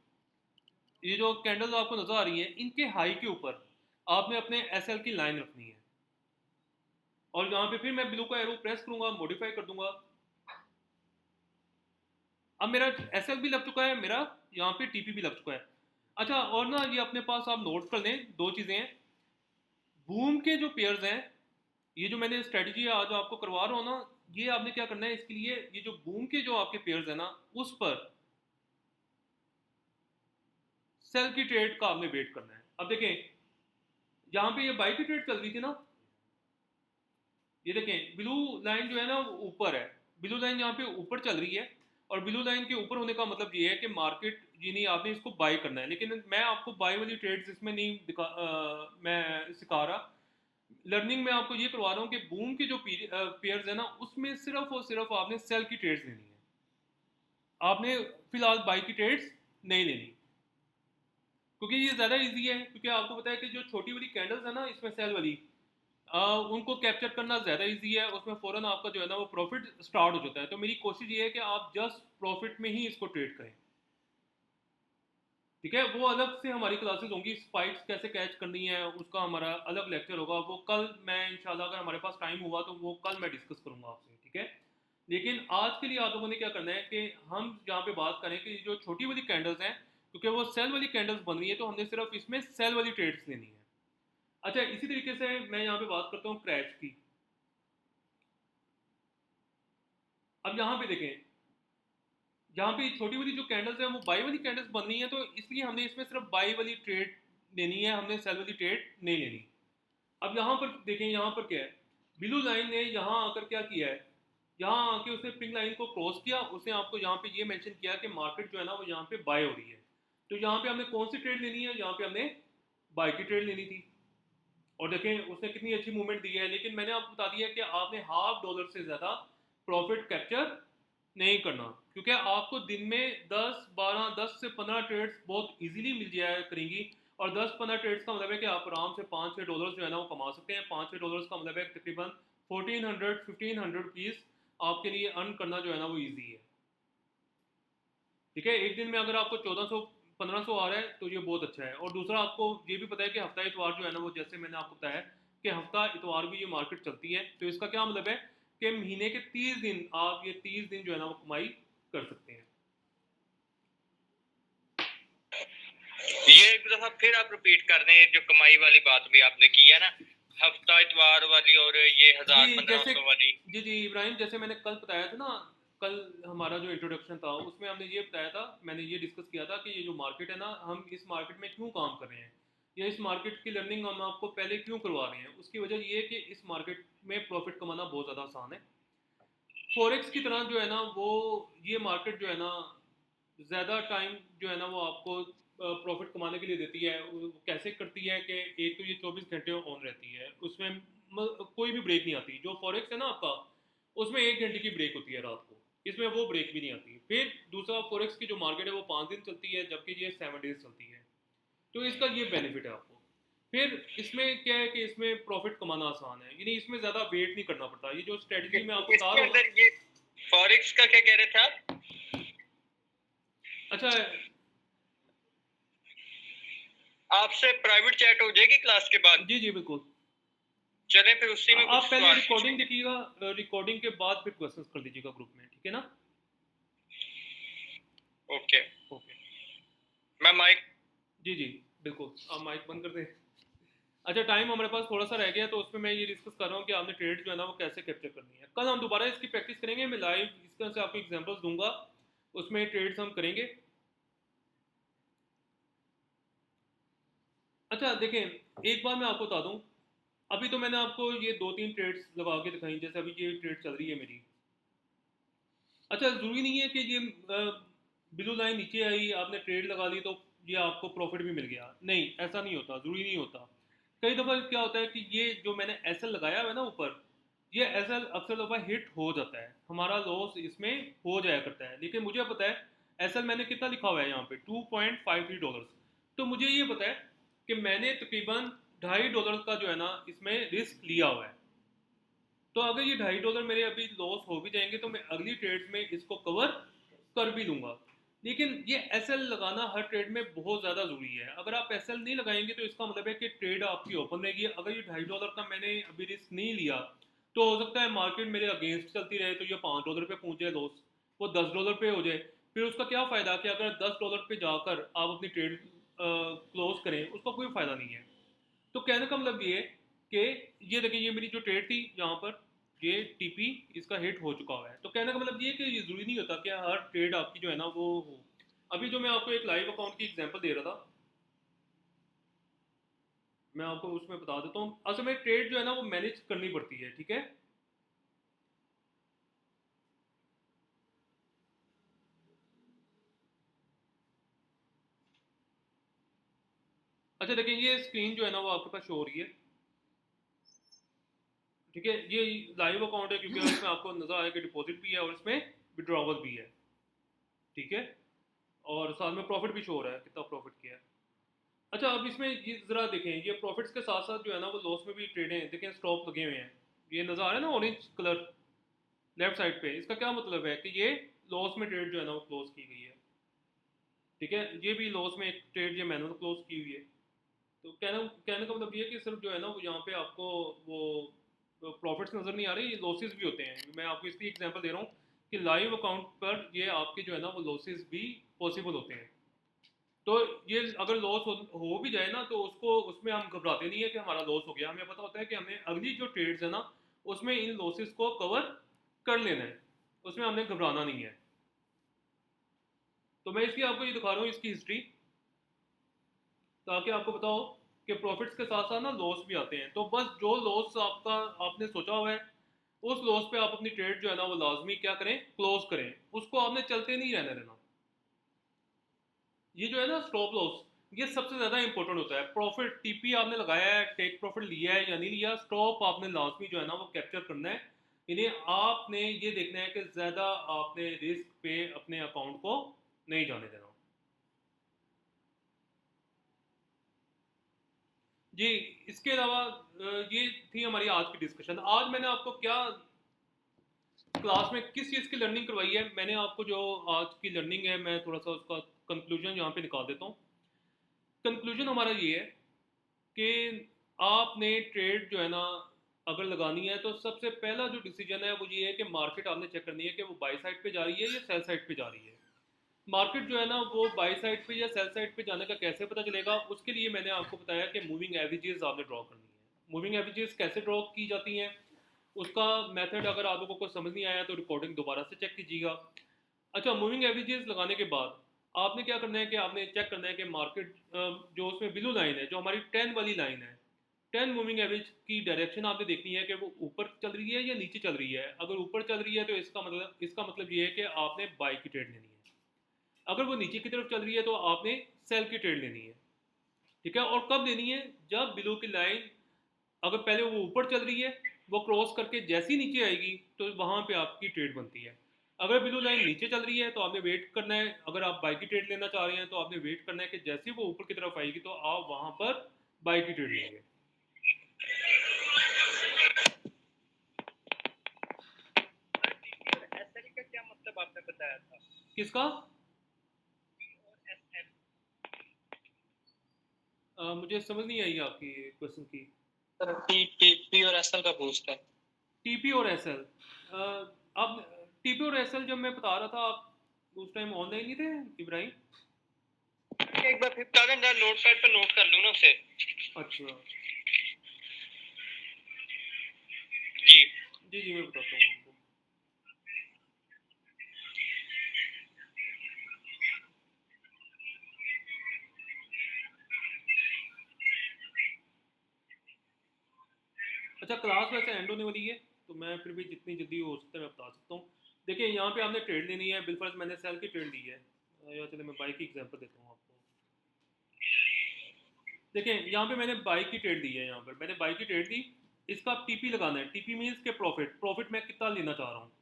ये जो कैंडल्स आपको नजर आ रही है, इनके हाई के ऊपर आपने अपने एस एल की लाइन रखनी है। और यहाँ पे फिर मैं ब्लू का एरो प्रेस करूंगा, मॉडिफाई कर दूंगा। अब मेरा एस एल भी लग चुका है, मेरा यहाँ पे टीपी भी लग चुका है। अच्छा, और ना ये अपने पास आप नोट कर लें, दो चीज़ें हैं, बूम के जो पेयर्स हैं, ये जो मैंने स्ट्रेटजी आज आपको करवा रहा हूँ ना, ये आपने क्या करना है इसके लिए, ये जो बूम के जो आपके पेयर्स हैं ना, उस पर सेल की ट्रेड का आपने वेट करना है। अब देखें, यहाँ पे ये बाई की ट्रेड चल रही थी ना, ये देखें ब्लू लाइन जो है ना वो ऊपर है, ब्लू लाइन यहाँ पे ऊपर चल रही है, और ब्लू लाइन के ऊपर होने का मतलब ये है कि मार्केट ये नहीं, आपने इसको बाय करना है। लेकिन मैं आपको बाय वाली ट्रेड्स इसमें नहीं मैं सिखा रहा। लर्निंग में आपको ये करवा रहा हूँ कि बूम के जो पेयर्स है ना उसमें सिर्फ और सिर्फ आपने सेल की ट्रेड्स लेनी है, आपने फिलहाल बाई की ट्रेड्स नहीं लेनी, क्योंकि ये ज़्यादा इजी है। क्योंकि आपको पता है कि जो छोटी वाली कैंडल्स है ना इसमें सेल वाली, उनको कैप्चर करना ज़्यादा इजी है, उसमें फ़ौरन आपका जो है ना वो प्रॉफिट स्टार्ट हो जाता है। तो मेरी कोशिश ये है कि आप जस्ट प्रॉफिट में ही इसको ट्रेड करें, ठीक है। वो अलग से हमारी क्लासेस होंगी, स्पाइक्स कैसे कैच करनी है उसका हमारा अलग लेक्चर होगा, वो कल मैं इंशाल्लाह अगर हमारे पास टाइम हुआ तो वो कल मैं डिस्कस करूंगा आपसे, ठीक है। लेकिन आज के लिए आप लोगों ने क्या करना है कि हम यहाँ पे बात करें कि जो छोटी वाली कैंडल्स हैं, क्योंकि वो सेल वाली कैंडल्स बन रही है तो हमने सिर्फ इसमें सेल वाली ट्रेड्स लेनी है। अच्छा, इसी तरीके से मैं यहाँ पे बात करता हूँ क्रैश की। अब यहाँ पे देखें, यहाँ पे छोटी वाली जो कैंडल्स है वो बाई वाली कैंडल्स बन रही है, तो इसलिए हमने इसमें सिर्फ बाई वाली ट्रेड लेनी है, हमने सेल वाली ट्रेड नहीं लेनी। अब यहाँ पर देखें, यहाँ पर क्या है, ब्लू लाइन ने यहाँ आकर क्या किया है, यहाँ आके उसने पिंक लाइन को क्रॉस किया, उसने आपको यहाँ पे ये मेंशन किया कि मार्केट जो है ना वो यहाँ पे बाय हो रही है। तो यहाँ पे हमने कौन सी ट्रेड लेनी है, यहाँ पे हमने बाय की ट्रेड लेनी थी, और देखें उसने कितनी अच्छी मूवमेंट दी है। लेकिन मैंने आपको बता दिया कि आपने $1/2 से ज़्यादा प्रॉफिट कैप्चर नहीं करना, क्योंकि आपको दिन में 10 से 15 ट्रेड्स बहुत इजीली मिल जाया करेंगी, और 10-15 ट्रेड्स का मतलब है कि आप आराम से $5-6 जो है ना वो कमा सकते हैं। $5-6 का मतलब है तकरीबन 1400-1500 रुपीज़ आपके लिए अर्न करना जो है ना वो ईजी है, ठीक है। एक दिन में अगर आपको 1400-1500 आ रहा है तो ये बहुत अच्छा है। और दूसरा आपको ये भी पता है कि हफ्ता इतवार जो है ना वो, जैसे मैंने आपको बताया कि हफ्ता इतवार भी ये मार्केट चलती है, तो इसका क्या मतलब है कि महीने के 30 दिन आप ये 30 दिन जो है ना वो कमाई कर सकते हैं। ये एक दफा फिर आप रिपीट कर दें, जो कमाई वाली बात भी आपने की है ना, हफ्ता इतवार वाली और ये जी 1000-1500 वाली। जी इब्राहिम, जैसे मैंने कल बताया था ना, कल हमारा जो इंट्रोडक्शन था उसमें हमने ये बताया था, मैंने ये डिस्कस किया था कि ये जो मार्केट है ना, हम इस मार्केट में क्यों काम कर रहे हैं, या इस मार्केट की लर्निंग हम आपको पहले क्यों करवा रहे हैं। उसकी वजह ये है कि इस मार्केट में प्रॉफिट कमाना बहुत ज़्यादा आसान है। फॉरेक्स की तरह जो है ना वो, ये मार्केट जो है ना ज़्यादा टाइम जो है ना वो आपको प्रॉफिट कमाने के लिए देती है। वो कैसे करती है कि एक तो ये 24 घंटे ऑन रहती है, उसमें कोई भी ब्रेक नहीं आती। जो फॉरेक्स है ना आपका, उसमें 1 घंटे की ब्रेक होती है रात को, इसमें वो ब्रेक भी नहीं आती। फिर दूसरा, फॉरेक्स की जो मार्केट है वो 5 दिन चलती है, जबकि ये 7 डेज चलती है, तो इसका ये बेनिफिट है आपको। फिर इसमें क्या है कि इसमें प्रॉफिट कमाना आसान है, यानी इसमें ज़्यादा वेट नहीं करना पड़ता। ये जो स्ट्रेटजी में आपको बता इसके रहा हूँ अंदर ये फॉरेक्स का क्या कह रहे थे आप? अच्छा, आपसे प्राइवेट चैट हो जाएगी क्लास के बाद? जी बिल्कुल। चलें फिर उसी में आप कुछ पहले सवाल रिकॉर्डिंग देखिएगा, रिकॉर्डिंग के बाद फिर क्वेश्चंस कर दीजिएगा ग्रुप में, ठीक है ना। ओके ओके मैं माइक जी बिल्कुल, आप माइक बंद कर दें। अच्छा, टाइम हमारे पास थोड़ा सा रह गया, तो उसमें मैं ये डिस्कस कर रहा हूँ कि आपने ट्रेड जो है ना वो कैसे कैप्चर करनी है। कल हम दोबारा इसकी प्रैक्टिस करेंगे, मैं लाइव इस तरह से आपको एग्जांपल्स दूंगा, उसमें ट्रेड्स हम करेंगे। अच्छा देखें, एक बार मैं आपको बता दूं, अभी तो मैंने आपको ये 2-3 ट्रेड्स लगा के दिखाई, जैसे अभी ये ट्रेड चल रही है मेरी। अच्छा, ज़रूरी नहीं है कि ये ब्लू लाइन नीचे आई, आपने ट्रेड लगा ली तो ये आपको प्रॉफिट भी मिल गया, नहीं ऐसा नहीं होता, ज़रूरी नहीं होता। कई दफ़ा क्या होता है कि ये जो मैंने एसएल लगाया हुआ है ना ऊपर, ये एसएल अक्सर दफ़ा हिट हो जाता है, हमारा लॉस इसमें हो जाया करता है। लेकिन मुझे पता है एसएल मैंने कितना लिखा हुआ है यहाँ पे, $2.53, तो मुझे ये पता है कि मैंने तकरीबन $2.5 का जो है ना इसमें रिस्क लिया हुआ है। तो अगर ये $2.5 मेरे अभी लॉस हो भी जाएंगे तो मैं अगली ट्रेड में इसको कवर कर भी लूँगा। लेकिन ये एसएल लगाना हर ट्रेड में बहुत ज़्यादा ज़रूरी है। अगर आप एसएल नहीं लगाएंगे तो इसका मतलब है कि ट्रेड आपकी ओपन रहेगी। अगर ये $2.5 का मैंने अभी रिस्क नहीं लिया तो हो सकता है मार्केट मेरे अगेंस्ट चलती रहे, तो ये $5 पे पहुँच जाए लॉस, वो $10 पे हो जाए। फिर उसका क्या फ़ायदा कि अगर $10 पे जाकर आप अपनी ट्रेड क्लोज करें, उसका कोई फ़ायदा नहीं है। तो कहने का मतलब ये है कि ये देखिए, ये मेरी जो ट्रेड थी यहाँ पर, ये टीपी इसका हिट हो चुका हुआ है। तो कहने का मतलब ये है कि ये ज़रूरी नहीं होता कि हर ट्रेड आपकी जो है ना वो हो। अभी जो मैं आपको एक लाइव अकाउंट की एग्जांपल दे रहा था, मैं आपको उसमें बता देता हूँ। असल में ट्रेड जो है ना वो मैनेज करनी पड़ती है, ठीक है। अच्छा देखिए, ये स्क्रीन जो है ना वो आपके पास शो हो रही है, ठीक है। ये लाइव अकाउंट है क्योंकि इसमें आपको नजर आया कि डिपॉजिट भी है और इसमें विड्रॉवल भी है, ठीक है। और साथ में प्रॉफिट भी शो हो रहा है, कितना प्रॉफिट किया है। अच्छा, अब इसमें ये ज़रा देखें, ये प्रॉफिट्स के साथ साथ जो है ना वो लॉस में भी ट्रेडें देखें, स्टॉप लगे हुए हैं। ये नज़र आ रहा है ना ऑरेंज कलर लेफ्ट साइड पे, इसका क्या मतलब है कि ये लॉस में ट्रेड जो है ना वो क्लोज की गई है, ठीक है। ये भी लॉस में एक ट्रेड ये मैनुअल क्लोज की हुई है। तो कहने का मतलब ये है कि सिर्फ जो है ना वो यहाँ पे आपको वो प्रॉफिट्स नज़र नहीं आ रही, ये लॉसेस भी होते हैं। मैं आपको इसलिए एग्जांपल दे रहा हूँ कि लाइव अकाउंट पर ये आपके जो है ना वो लॉसेस भी पॉसिबल होते हैं। तो ये अगर लॉस हो भी जाए ना तो उसको उसमें हम घबराते नहीं है कि हमारा लॉस हो गया। हमें पता होता है कि हमने अगली जो ट्रेड्स है ना उसमें इन लॉसेस को कवर कर लेना है, उसमें हमने घबराना नहीं है। तो मैं इसलिए आपको ये दिखा रहा हूँ इसकी हिस्ट्री, ताकि आपको बताओ कि प्रॉफिट्स के साथ साथ ना लॉस भी आते हैं। तो बस जो लॉस आपका आपने सोचा हुआ है उस लॉस पे आप अपनी ट्रेड जो है ना वो लाजमी क्या करें, क्लोज करें। उसको आपने चलते नहीं रहने देना। ये जो है ना स्टॉप लॉस, ये सबसे ज़्यादा इंपॉर्टेंट होता है। प्रॉफिट टीपी आपने लगाया है, टेक प्रॉफिट लिया है या नहीं लिया, स्टॉप आपने लाजमी जो है ना वो कैप्चर करना है। यानी आपने ये देखना है कि ज़्यादा आपने रिस्क पे अपने अकाउंट को नहीं जाने देना। जी, इसके अलावा ये थी हमारी आज की डिस्कशन। आज मैंने आपको क्या क्लास में किस चीज़ की लर्निंग करवाई है, मैंने आपको जो आज की लर्निंग है मैं थोड़ा सा उसका कंक्लूजन यहाँ पे निकाल देता हूँ। कंक्लूजन हमारा ये है कि आपने ट्रेड जो है ना अगर लगानी है तो सबसे पहला जो डिसीजन है वो ये है कि मार्केट आपने चेक करनी है कि वो बाई साइड पे जा रही है या सेल साइड पे जा रही है। मार्केट जो है ना वो बाई साइड पे या सेल साइड पे जाने का कैसे पता चलेगा, उसके लिए मैंने आपको बताया कि मूविंग एवरेजेस आपने ड्रॉ करनी है। मूविंग एवरेजेस कैसे ड्रॉ की जाती हैं, उसका मेथड अगर आप लोगों को समझ नहीं आया तो रिकॉर्डिंग दोबारा से चेक कीजिएगा। अच्छा, मूविंग एवरेजेस लगाने के बाद आपने क्या करना है कि आपने चेक करना है कि मार्केट जो उसमें ब्लू लाइन है, जो हमारी 10 वाली लाइन है, 10 मूविंग एवरेज की डायरेक्शन आपने देखनी है कि वो ऊपर चल रही है या नीचे चल रही है। अगर ऊपर चल रही है तो इसका मतलब ये है कि आपने बाई की ट्रेड लेनी है। अगर वो नीचे की तरफ चल रही है तो आपने सेल की ट्रेड लेनी है, ठीक है। और कब लेनी है, जब बिलो की लाइन अगर पहले वो ऊपर चल रही है, वो क्रॉस करके जैसी नीचे आएगी तो वहां पे आपकी ट्रेड बनती है। अगर बिलो लाइन नीचे चल रही है तो आपने वेट करना है। अगर आप बाई की ट्रेड लेना चाह रहे हैं तो आपने वेट करना है कि जैसे वो ऊपर की तरफ आएगी तो आप वहां पर बाई की ट्रेड लेंगे। एसएल का क्या मतलब आपने बताया था? किसका? और एसएल मुझे समझ नहीं आई आपकी क्वेश्चन की। टी और एसएल का पूछता है। टीपी और एसएल, अब टीपी और एसएल जब मैं बता रहा था आप उस टाइम ऑनलाइन ही थे इब्राहिम? एक बार फिर बता दें, नोट पैड पे नोट कर लूँ ना उसे। अच्छा जी जी जी, मैं बताता हूँ आपको। अच्छा, क्लास वैसे एंड होने वाली है तो मैं फिर भी जितनी जल्दी हो सकता है मैं बता सकता हूँ। देखिए, यहाँ पे आपने ट्रेड लेनी है, बिलफर्ज मैंने सेल की ट्रेड ली है, या चले मैं बाई की एग्जांपल देता हूँ आपको। देखिए, यहाँ पे मैंने बाई की ट्रेड ली है, यहाँ पर मैंने बाई की ट्रेड ली। इसका टीपी लगाना है। टीपी मीन्स के प्रॉफिट, प्रॉफिट मैं कितना लेना चाह रहा हूँ।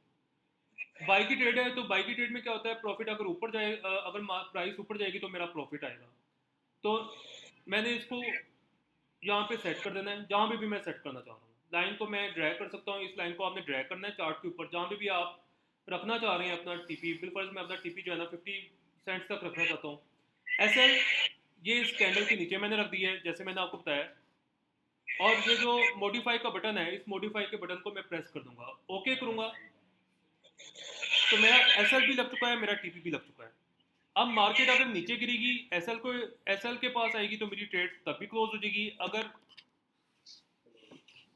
बाई की ट्रेड है तो बाई की ट्रेड में क्या होता है, प्रॉफिट अगर ऊपर जाए, अगर प्राइस ऊपर जाएगी तो मेरा प्रॉफिट आएगा। तो मैंने इसको यहाँ पे सेट कर देना है, जहाँ पे भी मैं सेट करना चाह रहा हूँ। लाइन को मैं ड्रैग कर सकता हूँ, इस लाइन को आपने ड्रैग करना है चार्ट के ऊपर, जहाँ पे भी आप रखना चाह रहे हैं अपना टीपी। बिलफर्ज मैं अपना टीपी जो है ना 50 सेंट्स तक रखना चाहता हूँ। एसएल ये इस कैंडल के नीचे मैंने रख दी है जैसे मैंने आपको बताया। और ये जो मॉडिफाई का बटन है, इस मॉडिफाई के बटन को मैं प्रेस कर दूंगा, ओके करूंगा, तो मेरा एसएल भी लग चुका है, मेरा टीपी भी लग चुका है। अब मार्केट अगर नीचे गिरेगी, एसएल के पास आएगी तो मेरी ट्रेड तब भी क्लोज हो जाएगी। अगर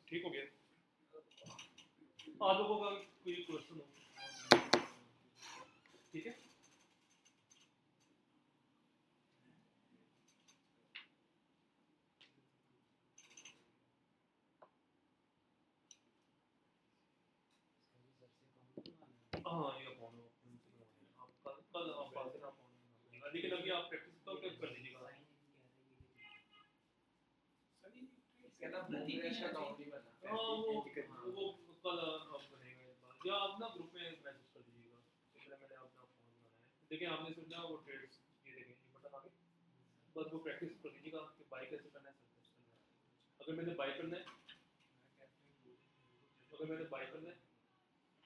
ठीक हो गया, आप लोगों का कोई क्वेश्चन हो? ठीक है। हाँ, ये फोन आप कल आप पास ना फोन, लेकिन अभी आप प्रैक्टिस कर लीजिएगा। कहना प्रतीक का अकाउंट ही बना हाँ वो कल अब बनेगा इस बार, या आप ना ग्रुप में मैसेज कर दीजिएगा, इसलिए मैंने अपना फोन बनाया है। देखिए आपने सोचा वो ट्रेड्स ये देखें ये बटन आ गए, बस वो प्रैक्टिस कर लीजिएगा कि बाई कैसे करना है, सब कैसे करना है। अगर मैंने बाई करना है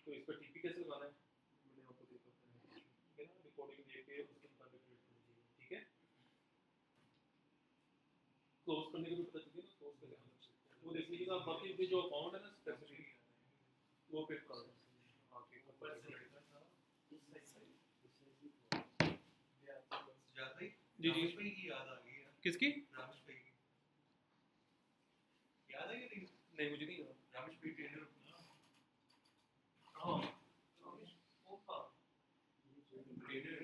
तो इस पर टीपी कैसे लगाना है मैंने आपको देखा है, ठीक है ना, रिकॉर्डिंग देख के उसके मुताबिक ट्रेड कर लीजिएगा, ठीक है। क्लोज करने को भी पता चलिए ना, क्लोज करके वो देख लीजिएगा। बाकी ये जो अकाउंट है ना स्पेसिफिक वो पिक कर लो, हाँ पिक ऊपर से जी जी की याद आ गई है, किसकी रामेश भाई की याद है कि नहीं? नहीं मुझे नहीं याद। रामेश भाई ट्रेनर हाँ रामेश वो था ट्रेनर